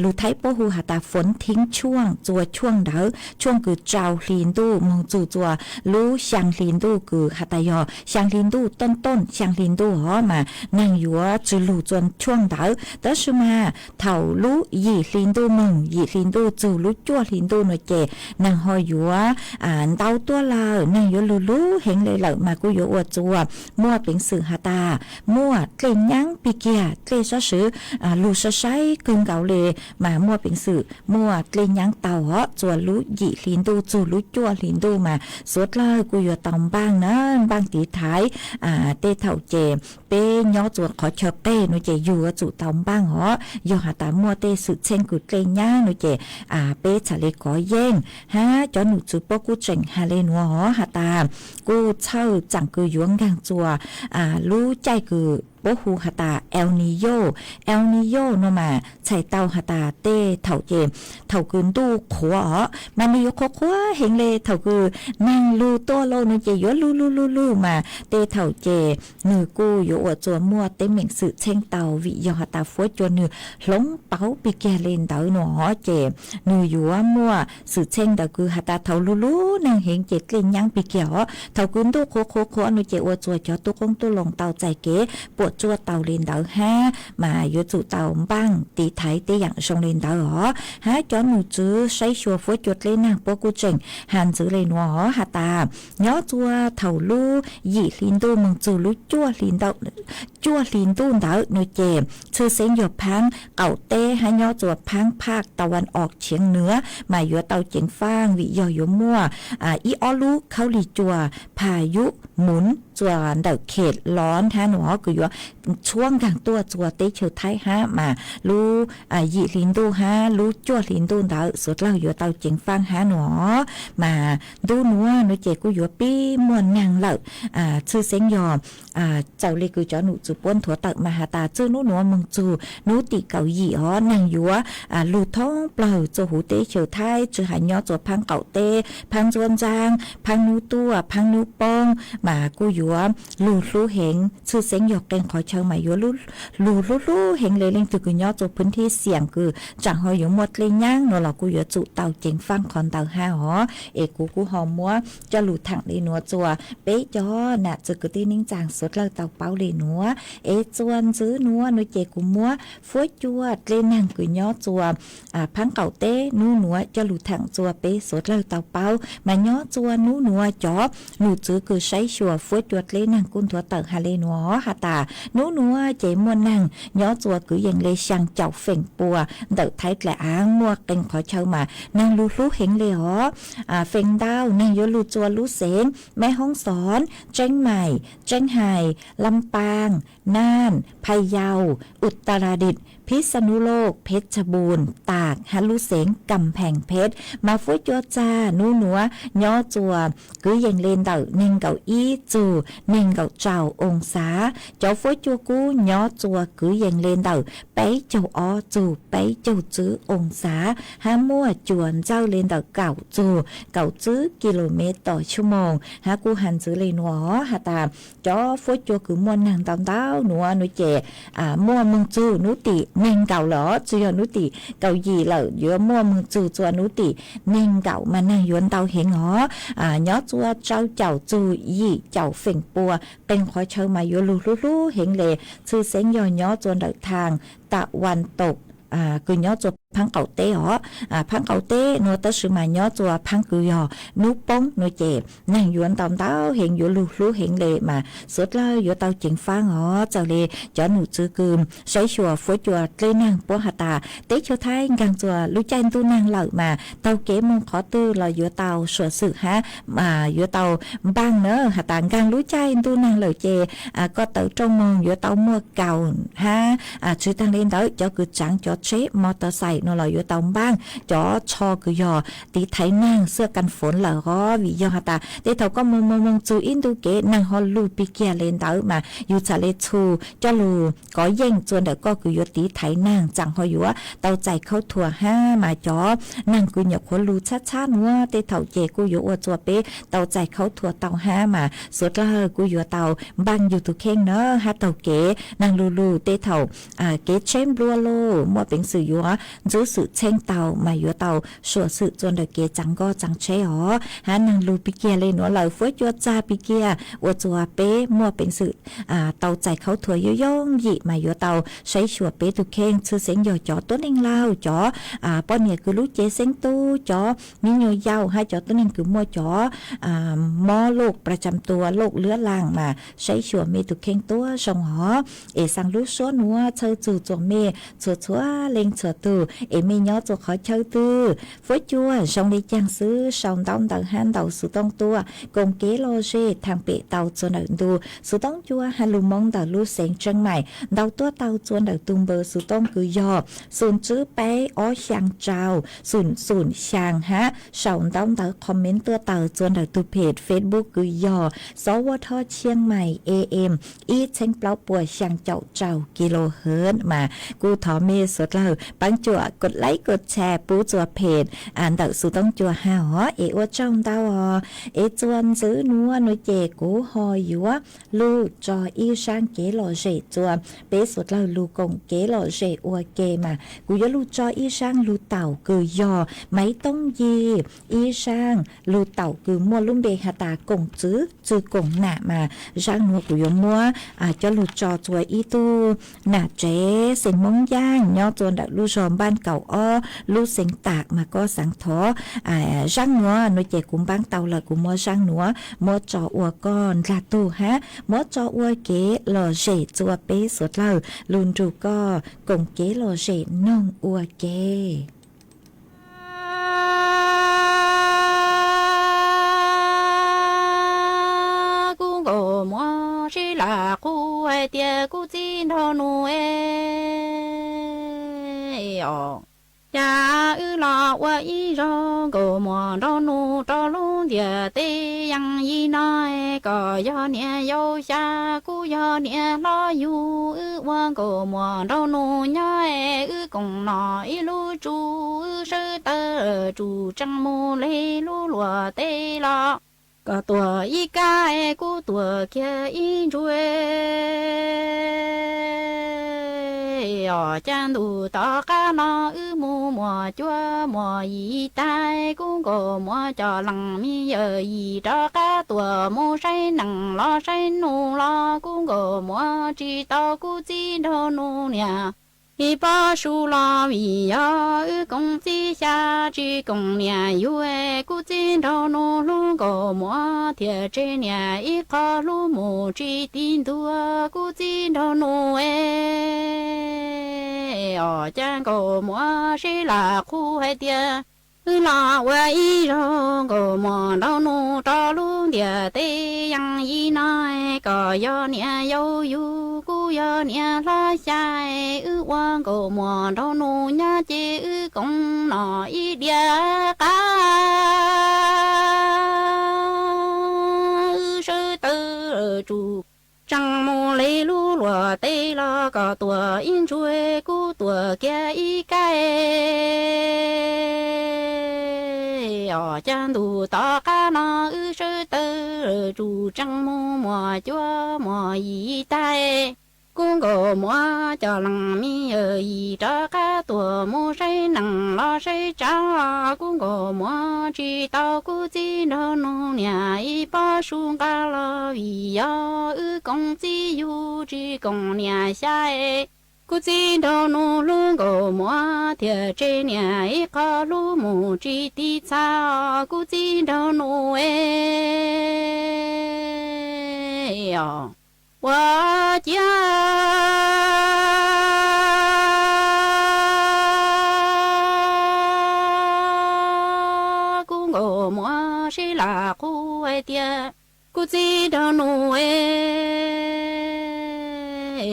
ลูไทปหูหาตาฝนทิ้งช่วงจัวช่วงเดาช่วงคือเจ้าลินดูมึงจูจัวรู้ช่างลินดูคือหาตายอช่างลินดูต้นช่างลินดูหอมานั่งอยู่ว่าจูลูจวนช่วงเดาแต่สมาเท่ารู้ยี่ลินดูมึงยี่ลินดูจูรู้จัวลินดูเนาะนางหอยอยู่เดาตัวเรานางอยู่รู้เห็นเลยเหล่ามากูอยู่อวดจัวมั่วเป็นสื่อหาตามั่วเกลิ่นยังปีเกียเกลิ่นซะซื้อลูซะใช้กึ่งเก่าเลยมามั่วเป็นสื่อมั่วเกลิ่นยังเต่าเหาะจัวรู้หยีลินดูจูรู้จัวลินดูมาสวดเลยกูอยู่ตอมบ้างนะบางตีท้ายเตเท่าเจเป้ย้อจัวขอเชอเป้หนูเจอยู่จุตอมบ้างเหาะอยู่หาตามั่วเตสุดเช่นกูเกลิ่นยังหนูเจเป้ฉะเลยขอเย่ฮะจอหนูจูปกูเจ๋งฮาเลนัวหอหาตากูเช่าจังคือหยวงกังจัวรู้ใจคือโบฮูหาตาเอลนิโยโนมาใช้เตาหาตาเต้เถ่าเจเถ่ากืนดูขวมันมีโคขวเห็นเลยเถ่าคือนั่งลูตัวโลนเจยลูมาเต้เถ่าเจนือกูอยู่อวดจัวมัวเต้เหม่งสื่อเช่งเตาวิยหาตาฟัวจวนนือหลงเป้าปีแกเลนเตาหนอเจนืออยู่ว่ามัวสื่อเช่งเตาคือหาตาเถ่าลูนางเห็นเจกลินยังปีเกี่ยวเถ่ากืนดูโคนูเจอวดจัวจอตุกงตุลงเตาใจเก๋ปวดจัวเตาเลนเตาห้ามาอยู่จุเตาบ้างตีไทยตีอย่างทรงเลนเตาหรอฮะจอหนูจื้อใช้ชัวฟัวจดเลนนางปกูเจงหันจื้อเลนหอหาตาย้อจัวเถ่าลู่หยีลินดูมึงจูลู่จัวลินเตาเตาหนูเจชื่อเสียงหยดพังเก่าเต้ให้ย้อจัวพังภาคตะวันออกเฉียงเหนือมาอยู่เตาเจียงฟ้างวิยออยู่มั่วอีออลูเขาหลีจัวพายุหมุนจัวเดาเขตร้อนฮะหนูก็อยู่ช่วงกลางตัวจัวเตเชิดไทยฮะมารู้หยีลินดูฮะรู้จัวลินดูเดาสุดเล่าอยู่เตาเจียงฟ้างฮะหนูมาดูหนูเจกูอยู่ปีมวนนางเหล่าชื่อเสียงยอมเจ้าเลยคือจอหนูจูป้นถั่วตักมาหาตาจื้อหนูมึงจูหนูตีเก่าหยีอ๋อนางอยู่ลูท้องเปล่าจูหูเตเชิดไทยจื้อหายยอจัวพังเก่าเตพังจวนจางพังนูตัวพังนูป้องมากูอยู่รู้เห็นชื่อเสียงหยอกแกงขอเชิงมาอยู่รู้เห็นเลยเล่นคือยอจัวพื้นที่เสี่ยงคือจังหอยอยู่หมดเลยย่างหนูเรากูอยู่จุเตาเจงฟังคอนเตาห้าหอเอกกูหอมมัวจะหลุดถังเลยนัวจัวเป๊ะจอน่ะจะกึตีนิ่งจางสดเราเตาเป้าเลยนัวจวนซื้อนัวหนูเจกูมัวฟัวจัวเล่นนางคือยอจัวพังเก่าเต้นัวจะหลุดถังจัวเป๊ะสดเราเตาเป้ามายอจัวนัวจอหนูจื้อคือใช้ชัวฟัวจัวเล่นนางกุนถั่วเตาฮาเลนัวหาตานัวเจมวนนางยอจัวคือยังเลยช่างเจ้าเฝ่งปัวเดาไทยแกละอ้างมัวเก่งขอเช่ามานางรู้เห็นเลยหรอเฝ่งดาวนางยลูจัวรู้เสนแม่ห้องสอนเจ้งใหม่เจ้งไห่ลำปางน่านพะเยาอุตรดิตถ์พิษณุโลกเพชรบูรณ์ตากฮาลุเสงกำแพงเพชรมาฟุ้ยจัวจ้านูหนัวย่อจัวคือยังเลนเต่าเน่งเก่าอี้จูเน่งเก่าเจ้าองศาเจ้าฟุ้ยจัวกูย่อจัวคือยังเลนเต่าไปเจ้าอ้อจูไปเจ้าจื้อองศาห้ามั่วจวนเจ้าเลนเต่าเก่าจูเก่าจื้อกิโลเมตรต่อชั่วโมงฮากูหันจื้อเลยหนัวหาตาเจ้าฟุ้ยจัวคือมวนนางตามเต้าหนัวหนูเจมั่วมึงจูนุติเน่งเก่าเหรอจือนุติเก่าหยีเหล่าเยอะมั่วมึงจูจัวนุติเน่งเก่ามานั่งยวนเตาเห็นหรอยอจัวเจ้าเจ้าจูหยีเจ้าเฝ่งปัวเป็นขอเชิญมาอยู่รู้เห็นเลยชื่อเสียงยอจวนเดินทางตะวันตกคือยอจว พังเก่าเต้หรอพังเก่าเต้นัวตะสือมาย่อจัวพังกุยอนุป้งนัวเจ็บนั่งยวนตอมเต้าเห็นอยู่รู้เห็นเลยมาสุดเลยอยู่เต้าจิงฟ้าหรอเจ้าเลยจอหนูจื้อกึมใช้ชัวฝวยจัวเล่นางปัวหตาเต้ชัวไทยกังจัวรู้ใจตู้นางเหล่ามาเต้าเก๋มงขอตื้อลอยอยู่เต้าสวดสึกฮะอยู่เต้าบ้างเนอะหตากังรู้ใจตู้นางเหล่าเจก็เต้าจงมองอยู่เต้ามัวเก่าฮะชื่อทางเล่นเต้าจอคือจังจอเชมอเตอร์ไซค์นอลอยอยู่เต้าบ้างจอชอคือยอตีไทยนางเสื้อกันฝนเหล่าก็วิยอหตาเต้เต้าก็มองจูอินดูเก๋นางฮอลลูปีเกียเล่นเต้ามาอยู่ทะเลทูเจ้าลูก็เย่งจวนเด็กก็คืออยู่ตีไทยนางจังหออยู่เต้าใจเข้าถั่วห้ามาจอนางกุญยคนรู้ชัดๆว่าเต้เต้าเจกูอยู่อวดจัวเป๊เต้าใจเข้าถั่วเต้าห้ามาสุดละกูอยู่เต้าบ้านอยู่ตุเข่งเนอะฮะเต้าเก๋นางลูเต้เต้าเก๋เช่นบัวโลมัวเป็นสื่ออยู่จู้สื่อเช่งเต้ามาอยู่เต้าสวดสื่อจวนเด็กเก๋จังก็จังเช่หรอฮะนางลูปีเกียเลยหนูเหล่าฟื้นจัวจ้าปีเกียอวดจัวเป๊มัวเป็นสื่อเต้าใจเข้าถั่วย่องหยิมาอยู่เต้าใช้ชัวเป๊ตุเข่งชื่อเสียงย่อจ่อตัวเองเล่าจ่อป้อนเนี่ยคือรู้เจเซ็งตู้จ่อมีโยยาวให้จ่อตัวเองคือมัวจ่อมอโรคประจำตัวโรคเลือดล่างมาใช้ชัวเมตุเข่งตัวชงหอสังรู้ชัวนัวเธอจู่จ่อเมชัวเล็งชัวตู้เมย่อจ่อขอเชอตู้ฟื้นจัวชงได้จังซื้อชงต้องเต่าหันเต่าสุต้องตัวกงเกโลเจทางเปะเต่าจนหนึ่งดูสุต้องจัวฮัลลูมองเต่ารู้เสียงจังใหม่เต่าตัวเต่าจวนเต่าตุงเบอร์สุต้องคือยอศูนย์จื้อไปอ๋อช่างเจ้าศูนย์ช่างฮะชาวต้องเต่าคอมเมนต์ตัวเต่าจวนเต่าตุเพจเฟซบุ๊กคือยอสวทเชียงใหม่ AM อีเช็งเปล่าป่วยช่างเจ้ากิโลเฮิรตซ์มากูถอเมสดแล้วปังจั่วกดไลค์กดแชร์ปูจั่วเพจเต่าสุต้องจั่วหาอ๋อว่าจ้องเต่าจวนซื้อนัวนัวเจกูหอยอยู่ลูจออีช่างเกโลเจจั่วเป๊สุดแล้วลูกงเกโลเจอวเกมากูยลูจออีช่างลูเต่าคือยอไม่ต้องยีอีช่างลูเต่าคือมัวลุ่มเบหตากงจื้อกงหนามาช่างนัวกูยมัวจะลูจอจวยอีตูหนาเจเสียงมงย่างย่อจวนดักลูชอมบ้านเก่าอ้อลูเสียงตากมาก็สังทอช่างนัวนัวเจกุมบ้างเต่าละกูมัวช่างนัวมัวจออวก้อนลาตูฮะมัวจออวเกโลเจจัวเป๊สุดแล้วลุนจูก็กงเกโลเจน้องอวเกกูก็มัวสิลากูไอเตียกูจีนทอนู呀啦我一绕个莫着路着路的得样一那个要年要下古要年啦有我个莫着路呀公那一路住是的住张木雷路落得啦个多一个古多个一追chăn đủ tỏ cá nó mua mùa chúa mùa gì tai cũng có mùa cho lằng mi giờ gì đó cá tua mua say nằng lo say nụ lo cũng có mùa chỉ tao cũng chỉ đâu nụ nè一把树拉米呀，公鸡下只公年有哎，古今朝农路个么铁这年一卡路木只顶多，古今朝农哎，哦，讲个么是拉苦海的。là quê y rong có mò đau nô đau luôn địa tê yang y nai có yo nia yo yu cu yo nia la sai quang có mò đau nô nha chê công nọ y địa ca sư tư trụ chẳng mô lê lu lùa tê lo có tua in chuê cu tua kia y cái chăn đủ to cá nó sư tư trụ trăng mô mò chúa mò gì tai cũng có mò cho lằng mi ở gì cho cá tua mô say nằng lo say cha cũng có mò chỉ tao cũng chỉ đâu nô nhà y ba xuống cá lo vì công chỉ yu chỉ công nhà sai cô chỉ đâu nô luôn gồ mua thiệt trên nhà ít có lu mù chỉ đi sao cô chỉ đâu nô yo wa cha cô ngô mua chỉ là cô ai tia cô chỉ đâu nô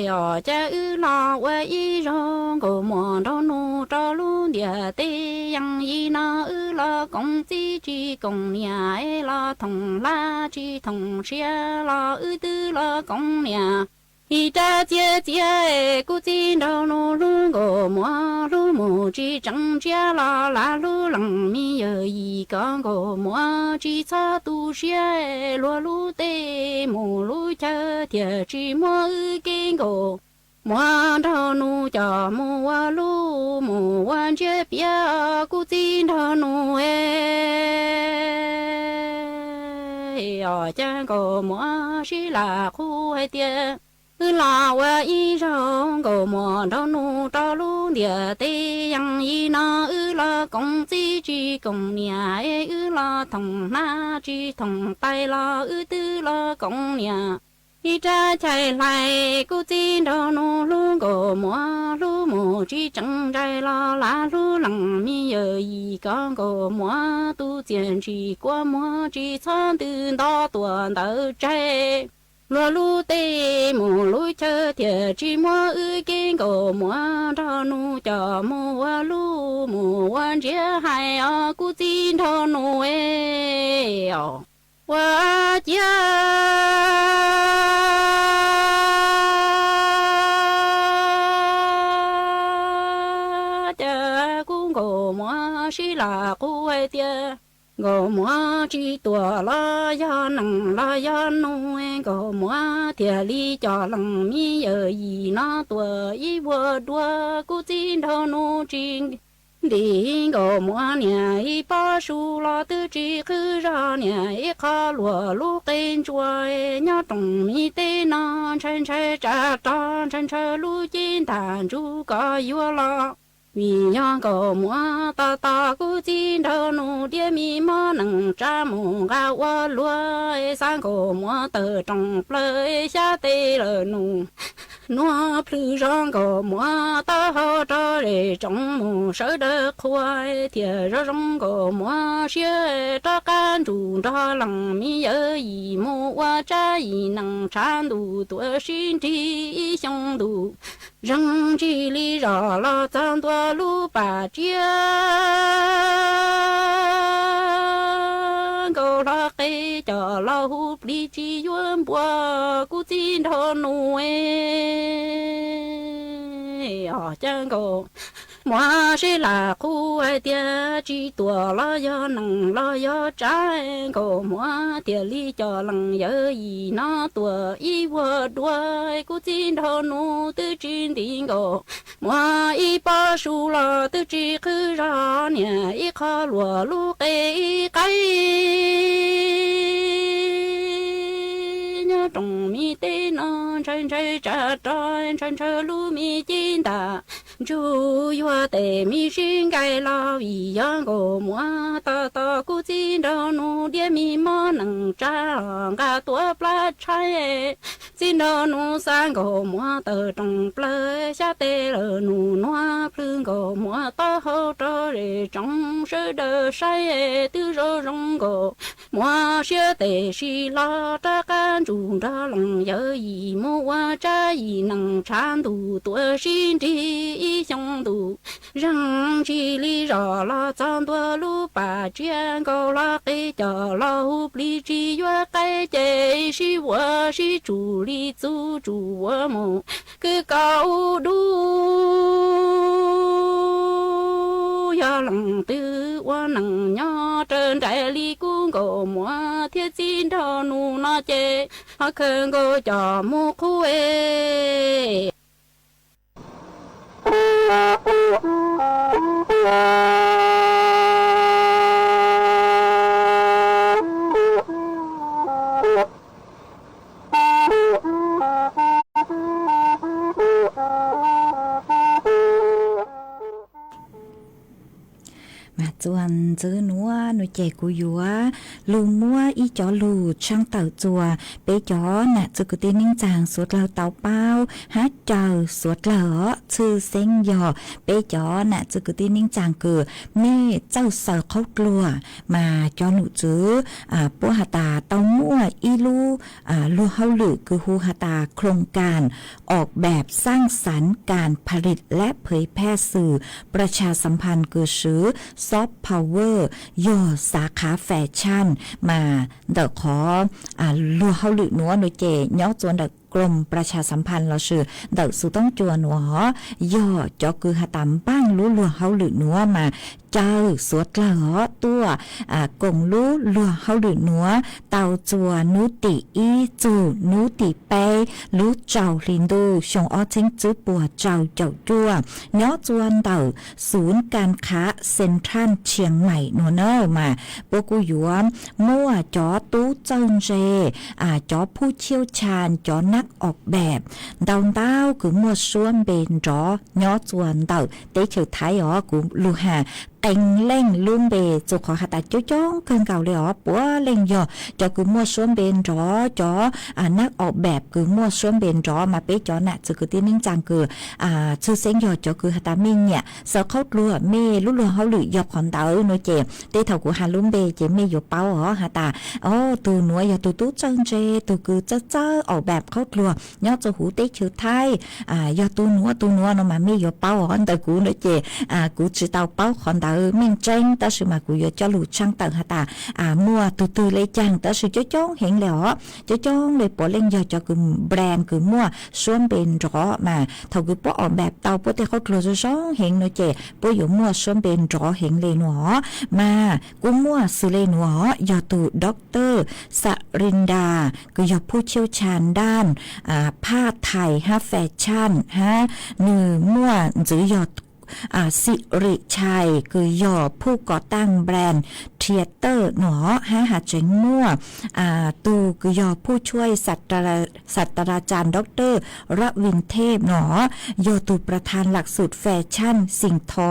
yo cha ư lo wa y rong gồ mua đâu nô cho luôn địa tê yang y na ư lo công chỉ công nhà ấy lo thùng la chỉ thùng xe lo ư tư lo công nhà y cha chia cô chỉ đâu nô luôn gồ mua lu mù chỉ chẳng chia lo la lu lằng mi giờ y con gồ mua chỉ cha tu xe lo lu tê mù lu cha thiệt chỉ mua ư kinh gồ mua đâu nu cho mua lu mua quan chế bia cô chỉ đâu nu ở cha cô mua chỉ là khu hay tiền là wa y rong cô mua đâu nu cho lu địa tê yang y na là công chỉ công nhà là thằng na chỉ thằng tay là tư là công nhà y cha chạy lại cô chỉ đâu nô lu gồ mua lu mù chỉ chẳng chạy lo lá lu lằng mi giờ y con gồ mua tu tiền chỉ qua mua chỉ chọn từ đó tuần đầu chạy lo lu tê mù lu chơi thiệt chỉ mua ư kinh gồ mua đâu nu cho mua lu mù quan chế hay cô chỉ đâu nô wa cha cũng gồ mua chỉ là cô ai tia gồ mua chỉ tua la ya nằng la ya nuôi gồ mua thiệt li cho lằng mi giờ gì nó tua y vừa đua cô chỉ đâu nu chỉ đi gồ mua nhà y ba su la tư chỉ cứ ra nhà y khá lúa lúa tên chua nhá trồng mi tê na chân chơi cha cha chân chơi lúa chín đàn chú có yêu la vì nhá gồ mua ta cô chỉ đâu nu địa mi mà nằng cha mù gà qua lúa sang gồ mua tờ trồng plei xa tê lờ nu nó plu rong gồ mua ta ho cho để trong mù sớ đỡ khoai thiệt ra rong gồ mua xía cho can chủ cho lằng mi ở gì mua qua cha gì nằng chan đủ tuổi xin đi xong đủ răng chỉ li rõ lo tăng tua lu bà chia gồ lo cây cho lo hụp đi chi yuan bùa cú tin thọ nuôi ở chân gồ mua sẽ là khu ai tia chỉ tua lo do nằng lo do trái gồ mua tia li cho lằng giờ gì nó tua y vừa đuôi cú tin thọ nu tư chín tiếng gồ mua y ba su lo tư chỉ cứ ra nhà y khó lúa lu cây trồng mi tê nó chân chơi cha tròn chân chơi lu mi chín ta chú yêu tê mi xin gai lo vì yang gồ mua ta cô chín đâu nu địa mi mò nằng cha gà tua pla chai chín đâu nu sang gồ mua tờ trồng pla xa tê lờ nu noa phương gồ mua ta hô cho để trong sơ đờ sai tư rô rong gồ mua xe tê xì lo ta can chủ ra lòng giờ gì mua qua cha gì nằng chan đủ tuổi xin đi xong đủ răng chỉ li rõ lo chọn tua lu bà chiang câu lo cây cho lo hụp li chỉ yo cây chế si wo si chủ li chủ wo mu cứ cao đu ya lòng tư wa nằng nhỏ trên đại li cung gồ mua thiết xin thọ nu nó chế họ khơi gồ cho mu khu e มาจวนจื้อนัวหนูเจกูยัวลูมัวอีจอลูช่างเต่าจัวเปจอน่ะจุกตีนิ่งจางสวดเราเต่าเป้าฮัดเจอสวดเหลอชื่อเซ็งยอเปจอน่ะจุกตีนิ่งจางคือแม่เจ้าเสือเขากลัวมาจอหนูจื้อปัวหตาเต่ามั่วอีลูลูเฮาหลือคือฮูหตาโครงการออกแบบสร้างสรรค์การผลิตและเผยแพร่สื่อประชาสัมพันธ์คือซื้อซอฟต์พาวเวอร์ย่อสาขาแฟชั่นมาเดอขอลัวเฮาหลือนัวหนูเจย่อจวนเดกรมประชาสัมพันธ์เราชื่อเดอสุต้องจัวหนัวย่อจอคือหตำบ้างรู้ลัวเฮาหลือนัวมาเจ้าสวดเหลอตัวกงรู้ลัวเฮาหลือนัวเตาจัวนุติอีจูนุติเปรู้เจ้าลินดูชงอ้อเชิงจื้อปัวเจ้าเจ้าจัวย่อจวนเดอศูนย์การค้าเซ็นทรัลเชียงใหม่นัวเนอมาปกูหยวมมั่วจอตู้เจิ้งเจจอผู้เชี่ยวชาญจอนักออกแบบดาวดาวคือมั่วส่วนเบนจอย่อจวนเดอเตเฉยไทยอ๋อกูลูหาเต็งเล่งลุ่มเบจุขอหาตาจ้องเกินเก่าเลยอ๋อปัวเล่งย่อจอคือมั่วส่วนเบนจอนักออกแบบคือมั่วส่วนเบนจอมาเป๊ะจอน่ะจะคือที่นิ่งจังคือชื่อเซ็งย่อจอคือหาตามิงเนี่ยเสาเข้าลัวเมลุ่ลัวเขาหลือยอบของเต๋อโนเจเตเท่ากูหาลุ่มเบเจเมยอยู่เป้าอ๋อหาตาโอ้ตัวหนัวอย่าตัวตู้จังเจตัวคือเจ้าออกแบบเข้าลัวยอดจะหูเตชื่อไทยอย่าตัวหนัวเนาะมาเมยอยู่เป้าอ๋อแต่กูโนเจกูจะเตาเป้าของเต๋อมิงเจงแต่สิมากูอยู่จะหลุดช่างเต๋อหาตามัวตัวเลยจังแต่สิจ้องเห็นแล้วจ้องเลยปอเล่งอย่าจะคือแบรนด์คือมั่วส่วนเป็นจอมาเท่าคือปอออกแบบเตาปอเตเขาลัวจะจ้องเห็นโนเจปออยู่มั่วส่วนเป็นจอเห็นเลยหนอมากูมั่วซื้อเลยหนอย่าตัวด็อกเตอร์สรินดาคืออย่าผู้เชี่ยวชาญด้านผ้าไทยแฟชั่นมั่วจือหยอดสิริชัยคือย่อผู้ก่อตั้งแบรนด์เทียเตอร์หนอหาเจ๋งมั่วตูคือย่อผู้ช่วยศาสตราจารย์ดร.ระวินเทพหนอย่อตูประธานหลักสูตรแฟชั่นสิ่งทอ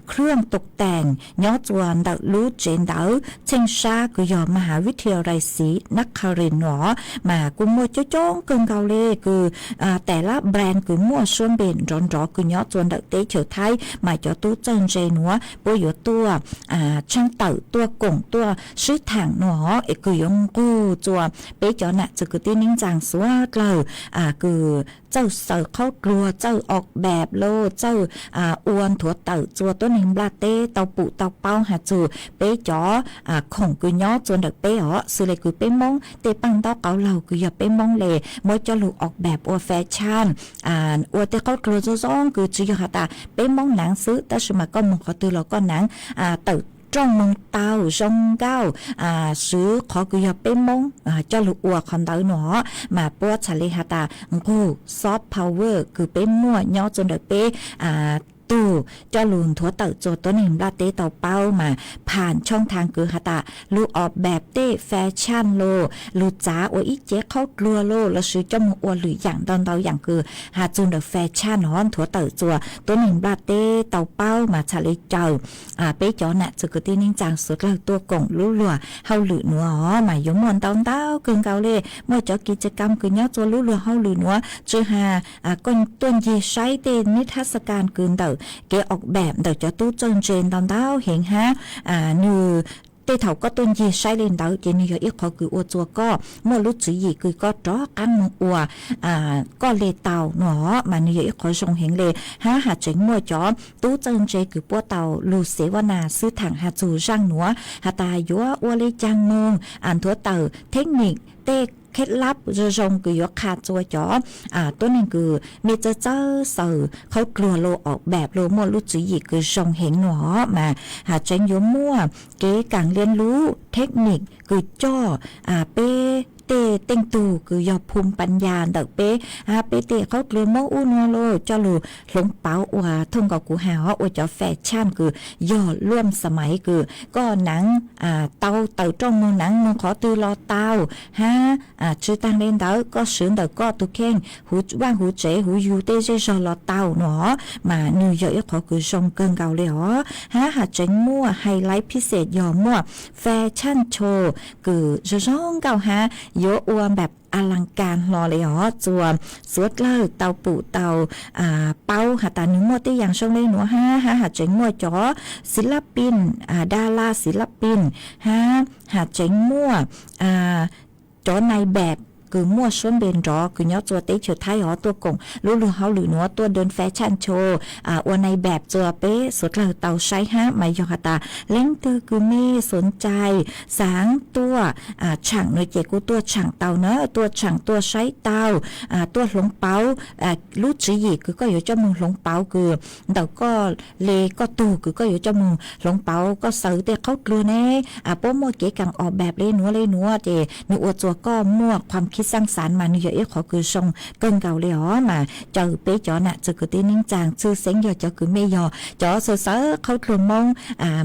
เครื่องตกแต่งย่อจวนดักลูเจนดาเชงชาคือย่อมหาวิทยาลัยศรีนครินทร์หนอมากุมัวจ้องเกินเกาเล่คือแต่ละแบรนด์คือมั่วส่วนเบนร้อนคือย่อจวนเตเฉยไทยมาจอตู้เจินเจนัวปอยู่ตัวช่างเต่าตัวกงตัวซื้อถังหนอคือยงกูจัวเป๊จอน่ะจะคือที่นิ่งจางสวดเลยคือเจ้าเสือเข้ากลัวเจ้าออกแบบโลเจ้าอ้วนถั่วเต่าจัวตัวหนึ่งบลาเต้เต่าปูเต่าเป้าหาจูเป๊จอของคือย่อจวนเด็กเป๊อ๋อสื่อเลยคือเป๊มงเตปังเต้าเกาเหล่าคืออย่าเป๊มงเลยมวยจะลูกออกแบบอัวแฟชั่นอัวเตเข้ากลัวจ้องคือจีหาตาเป็นมองหนังซื้อแต่สมัยก็มองเขาตื่นแล้วก็หนังตื่นtrong mong tàu rong cao sứ khó cứ nhập bên mong cho lục ua còn tới nó mà bữa trả lời hạt cô soft power cứ bên mua nhau cho được béตูจะลุนถั่วเต่าโจตัวหนึ่งลาเต้เต่าเป้ามาผ่านช่องทางคือหาตาลูออกแบบเต้แฟชั่นโลลูจ้าโออีเจ๊เข้ากลัวโลแล้วซื้อจมูกอวหรืออย่างตอนเตาอย่างคือหาจูนเดอะแฟชั่นฮ้อนถั่วเต่าจัวตัวหนึ่งลาเต้เต่าเป้ามาชาเลเจ้าเป๊จอน่ะจะคือที่นิ่งจางสุดแล้วตัวกงลู่ลัวเฮาหรือหนัวหมายยมมอนเต้าเกินเกาเล่เมื่อจะกิจกรรมคือเนาะตัวลู่ลัวเฮาหรือหนัวจือหาก้นต้นยีใช้เต้นิทรรศการเกินเต่าเกออกแบบเดี๋ยวจะตู้เจนเจนตอนเท้าเห็นฮะnhưเตเถาก็ต้นยีใช้เล่นเดาเจนี่ก็อีกขอคืออัวจัวก็เมื่อรู้จีคือก็จ้อกันมอัวก็เลเตาหนอมานี่อีกขอส่งเห็นเลยหาเจ๋งเมื่อจ้อตู้เจนเจคือปัวเตาลูเสวนาซื้อถังหาจูร่างหนัวหาตายัวอัวเลยจังมงทั่วเตาเทคนิคเตเคล็ดลับจะทรงคือยกขาดจัวจ๋อตัวนึงคือมีเจ้าสื่อเขากลัวโลออกแบบโลมั่วรู้จีอีคือทรงเห็นหนอมาหาเจนยมั่วเก๋กังเรียนรู้เทคนิคคือจ้อเป้ เตเต็งตูคือยอภูมิปัญญาเด็กเป้เป้เตเขากลัวมองอู้นัวโลเจ้าลูหลงเป๋าว่าท่งกับกูหาว่าเจ้าแฟชั่นคือย่อร่วมสมัยคือก็หนังเตาจ้องมือหนังมือขอตือรอเตาฮะชื่อตั้งเล่นเด้อก็ซื้อเด้อก็ตุเข่งหูว่างหูเจ๋หูยูเต้เจรอเตาเนาะมานิวยอร์กขอคือชงเกินเก่าเลยอ๋อฮะหาเจ๋งมั่วไฮไลท์พิเศษย่อมั่วแฟชั่นโชว์คือจะร้องเก่าฮะโยอวมแบบอลังการรอเลยอ๋อจวมสวดเล่าเตาปูเตาเป้าหาตาหนึ่งมั่วที่อย่างช่วงเลยหนูฮะหาเจ๋งมั่วจ๋อศิลปินดาราศิลปินฮะหาเจ๋งมั่วจ๋อในแบบคือมั่วชวนเบนรอคือย้อตัวเต้เฉิดไทยอ๋อตัวกงรู้เฮาหรือหนัวตัวเดินแฟชั่นโชว์วันในแบบตัวเป๊ะสุดเลยเตาใช้ฮะไม่ยอตาเล้งตือคือเม่สนใจสางตัวช่างหน่วยเจกูตัวช่างเตาเนอะตัวช่างตัวใช้เตาตัวหลงเป้ารู้จีอีคือก็อยู่เจ้ามือหลงเป้าคือเดาก็เลก็ตูคือก็อยู่เจ้ามือหลงเป้าก็เสือแต่เขากลัวแน่โป้มั่วเก๋กังออกแบบเลยหนัวเจหนูอวดตัวก็มั่วความคิดสร้างสรรค์มานิยมขอคือทรงเกินเก่าเลยอ๋อมาเจอเป๊ะจอน่ะจะคือตีนิ่งจางชื่อเสียงยอจะคือไม่ยอจอเสือเขากลัวมอง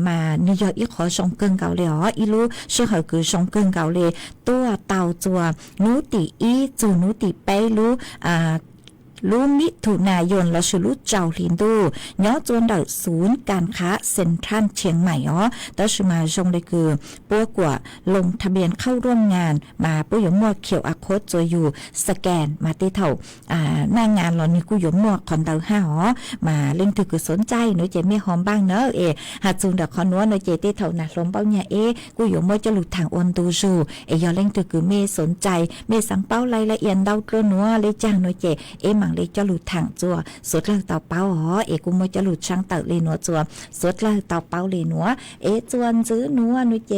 มานิยมขอทรงเกินเก่าเลยอ๋ออีรู้ชื่อเขาคือทรงเกินเก่าเลยตัวเต่าจัวนูติอีจูนูติเป้รู้มิถุนายนเราชื่อรู้เจ้าลินดูย้อจวนเดาศูนย์การค้าเซ็นทรัลเชียงใหม่อ๋อแต่ชื่อมาชงเลยคือปัวกว่าลงทะเบียนเข้าร่วมงานมาปุ้ยหมวกเขียวอาโคดตัวอยู่สแกนมาตีเท่าหน้างานเรานี่กูหยมหมวกคอนเตอร์5อ๋อมาเล่นถือคือสนใจหนูเจไม่หอมบ้างเนอะหาจูนเดาคอนนัวหนูเจตีเท่าหนักลมเป้าเนี่ยกูหยมหมวกจะหลุดทางอวนตูจูยอเล่นถือคือเมสนใจเมสังเป้ารายละเอียดเดาตัวนัวเลยจ้างหนูเจมังเลยจะหลุดทางจัวสุดเลยเต่าเป้าอ๋อกูมจะหลุดช่างเต่าเลยนัวจัวสุดเลยเต่าเป้าเลยนัวจวนซื้อนัวหนูเจ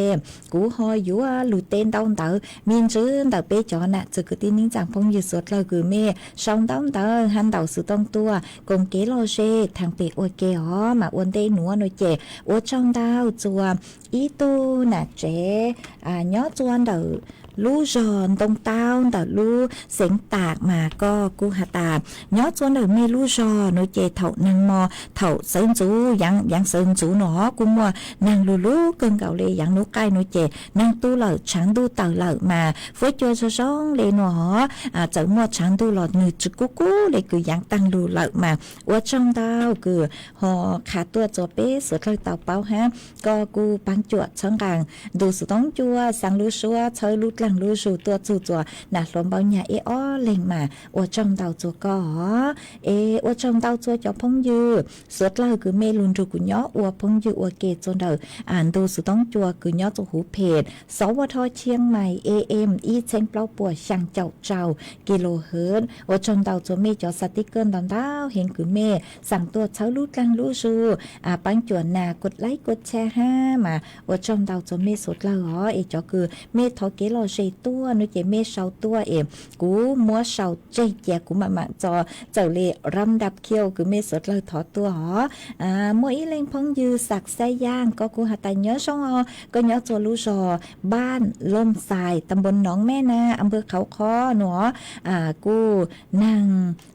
กูหอยอยู่หลุดเต้นเต่าเต่ามีนซื้อเต่าเป๊ะจอน่ะจะคือตีนิ่งจังพงอยู่สุดเลยคือเมสองเต่าเต่าหันเต่าสุดต้องตัวกงเกโลเชทางเป๊ะอวดเกอ๋อมาอวนเต้นัวหนูเจอวดช่องเต่าจัวอีตูน่ะเจย้อจวนเต่าลู่จอนตรงเต้าแต่ลู่เสียงตากมาก็กูหาตาย้อจวนเดอไม่ลู่จอโนเจเถานางมอเถาเซินจูยังเซินจูหนอกูมัวนางลู่เกินเก่าเลยยังนุกไก่โนเจนางตู้เหล่าช้างดูเต่าเหล่ามาฟื้นจัวช่องเลยหนอเจ้ามัวช้างดูหลอดหนึ่งจุกุกูเลยคือยังตั้งลู่เหล่ามาว่าช่องเต้าคือหอขาตัวจัวเป๊ะสุดเลยเต่าเป้าฮะก็กูปังจวดช่องกลางดูสุดต้องจัวสังลู่ชัวเชยลู่หลังรู้สู่ตัวจู่ตัวหนักลมเบาหยาอ้อเล่งมาอวดจงเตาจัวก็อวดจงเตาจัวจะพงยืดสุดเลยคือเมลุนจูกุญย้ออวดพงยืดอวดเกจจนเดออ่านดูสุดต้องจัวกุญย้อจัวหูเพจสวทเชียงใหม่ AM อีเชงเปล่าปัวช่างเจ้ากิโลเฮิรตซ์อวดจงเตาจัวเมจอสติกเกอร์ดอนดาวเห็นคือเมสั่งตัวเช้าลู่กลางลู่สู่ปังจวนนากดไลค์กดแชร์ห้ามาอวดจงเตาจัวเมสุดเลยจอคือเมทอเกโลเชตัวนึกจะเมเศร้าตัวกูมัวเศร้าใจเจียกูมาจอเจ้าเล่รำดับเคี้ยวคือเมสดเลยถอตัวหอมัวอีเล่งพงยือสักไส้ย่างก็กูหาแต่เนื้อช่องก็เนื้อตัวลูจอบ้านล่มทรายตำบลหนองแม่นาอำเภอเขาค้อหนอกูนั่ง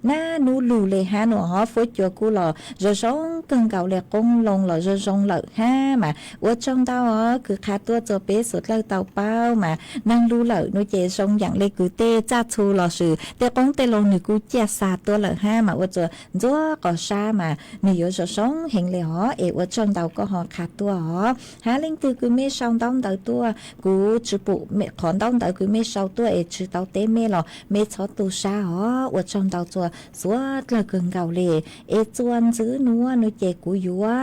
หน้านูลูเลยฮะหนอฟื้นจัวกูหล่อจะช่องเกินเก่าเลยกงลงหล่อจะช่องเหล่าห้ามาว่าช่องเต้าคือขาตัวตัวเป๊ะสุดเลยเต้าเป้ามานั่งดูเหล่านุเจทรงอย่างเลยกูเต้จ้าชูหล่อสื่อแต่กงเตลงหนึ่งกูเจียซาตัวเหล่าห้ามาว่าจะจัวก่อชามาหนึ่งอยู่จะช่องเห็นเลยหอว่าช่องเต้าก็หอขาตัวหอหาเล่งตือกูไม่ช่องต้องเต้าตัวกูจุปุไม่ขอนต้องเต้ากูไม่ช่องตัวชื่อเต้าเต้ไม่หรอไม่ชอบตัวชาหอว่าช่องเต้าตัวสวดเลยเกินเก่าเลยจวนซื้อนัวนุเจกูอยู่ว่า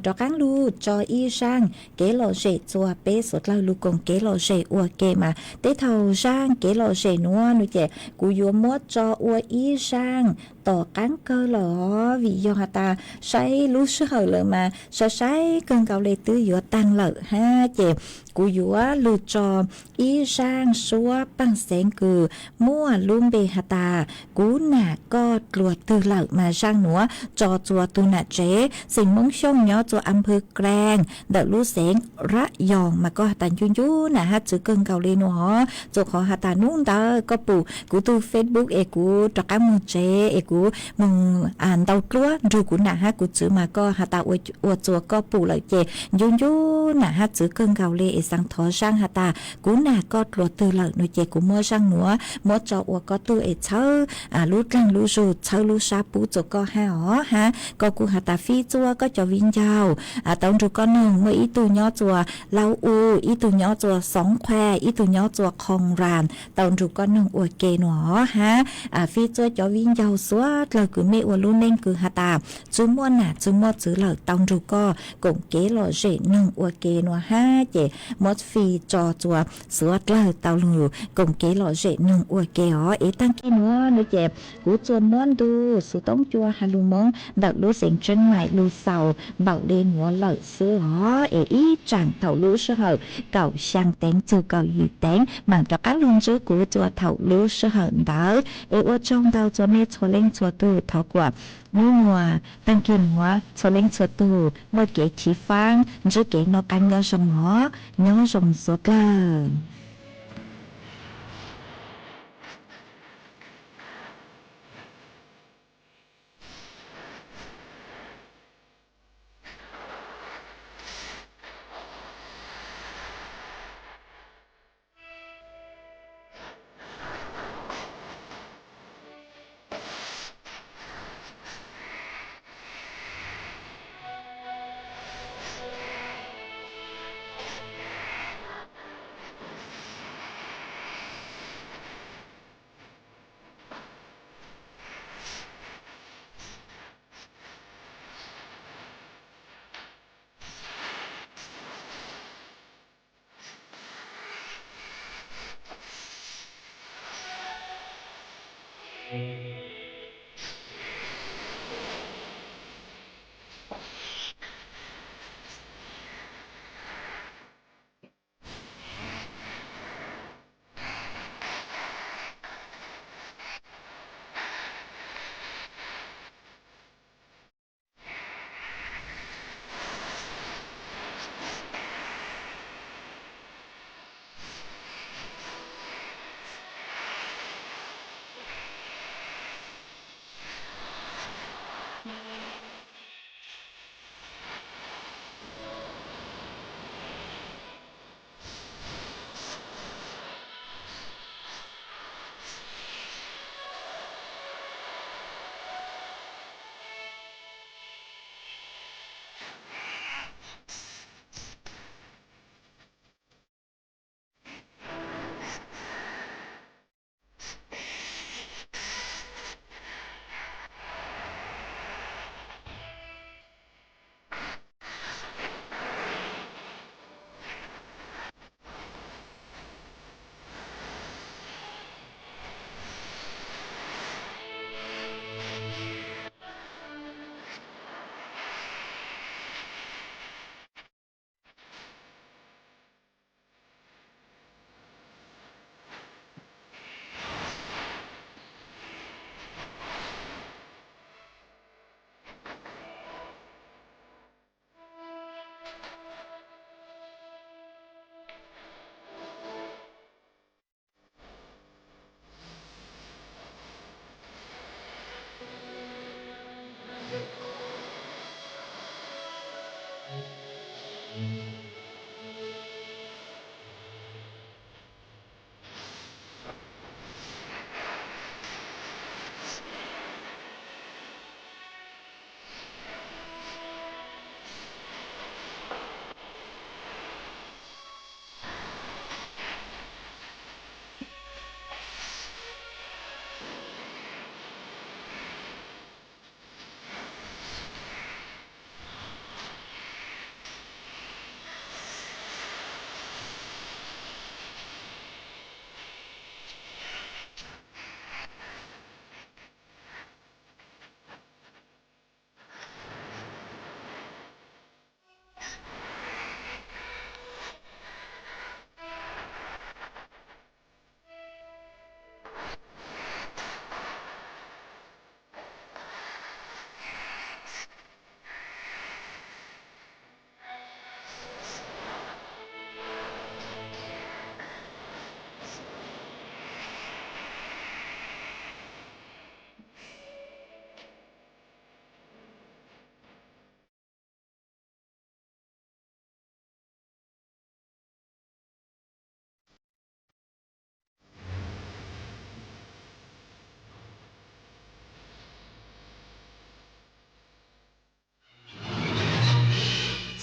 จอกังลูจออีช่างเกโลเชจัวเป๊สุดเราลูกงเกโลเชอวเกมาเตเท่าช่างเกโลเชนัวนุเจกูยัวมดจออวอีช่าง tổ cán cơ lỡ vì do hà ta sai lúc sức hở lỡ mà sai cơn cầu lệ tư giữa tăng lỡ ha chè cú dúa lù trò ý sang xua bằng sen cừ mua luôn bề hà ta cú nà co lùa từ lỡ mà sang nữa cho chùa tu nà chế sinh mong xong nhỏ chùa âm hư kran đợt lú sen rã giòn mà có hà ta chú chú nà hát chữ cơn cầu lệ nữa chùa họ hà ta nún ta có bù cú tu Facebook e cú trọ cá mù chế e cú mừng tàu lúa rồi cú nà hát cú chữ mà có hà ta uo chùa có bù lợi chè chú chú nà hát chữ cơn cầu lệ sang thọ sang hà ta cú nà có lúa từ lợi nội chè cú mua sang nữa mua cho uo có tu e chớ lú răng lú rù chớ lú sa bù cho có ha ó ha có cú hà ta phi chua có cho viên giàu tàu rồi có nương mới ý tu nhỏ chùa lau u ý tu nhỏ chùa sóng khoe ý tu nhỏ chùa khong ràn tàu rồi có nương uo kê nữa ha phi chua cho viên giàu xóa lời cứ mẹ uo luôn nên cứ hà ta chú mua nà chú mua chữ lời tàu rồi có cũng kế lo dễ nương uo kê nữa ha chè một phi cho chùa xóa lời tàu rồi cũng kế lo dễ nương uo kê ó ấy tăng kia nữa nữa chè cú chua món đu số tống chua hà lu món đợt lú sinh chân mày lu sầu bảo lên nữa lợi sữa ó ấy ý chẳng thầu lú sữa hở cầu sang tén chưa cầu gì tén bằng cho các luôn sữa cú chua thầu lú sữa hở đỡ ấy ở trong tàu cho mẹ cho lên cho tu thọ quả mua tăng kiên hóa cho lên cho tu mới kể chỉ phang chứ kể nó canh nhớ rồng nó nhớ rồng số cơ.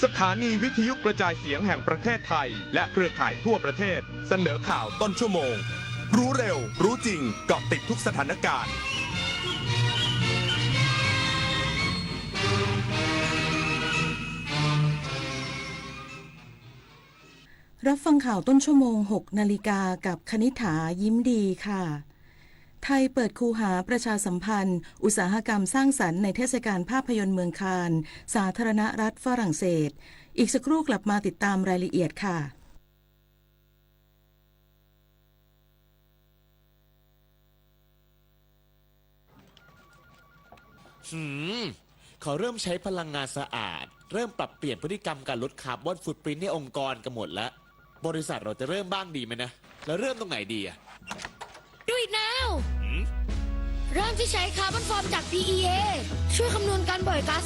สถานีวิทยุกระจายเสียงแห่งประเทศไทยและเครือข่ายทั่วประเทศเสนอข่าวต้นชั่วโมงรู้เร็วรู้จริงเกาะติดทุกสถานการณ์รับฟังข่าวต้นชั่วโมง 6 นาฬิกากับคณิษฐายิ้มดีค่ะไทยเปิดคูหาประชาสัมพันธ์อุตสาหกรรมสร้างสรรค์ในเทศกาลภาพยนตร์เมืองคานส์สาธารณรัฐฝรั่งเศสอีกสักครู่กลับมาติดตามรายละเอียดค่ะเขาเริ่มใช้พลังงานสะอาดเริ่มปรับเปลี่ยนพฤติกรรมการลดคาร์บอนฟุตปรินท์ในองค์กรกันหมดแล้วบริษัทเราจะเริ่มบ้างดีไหมนะแล้วเริ่มตรงไหนดีอะDo it now เริ่มที่ใช้คาร์บอนฟอร์มจาก PEA ช่วยคำนวณการปล่อยก๊าซ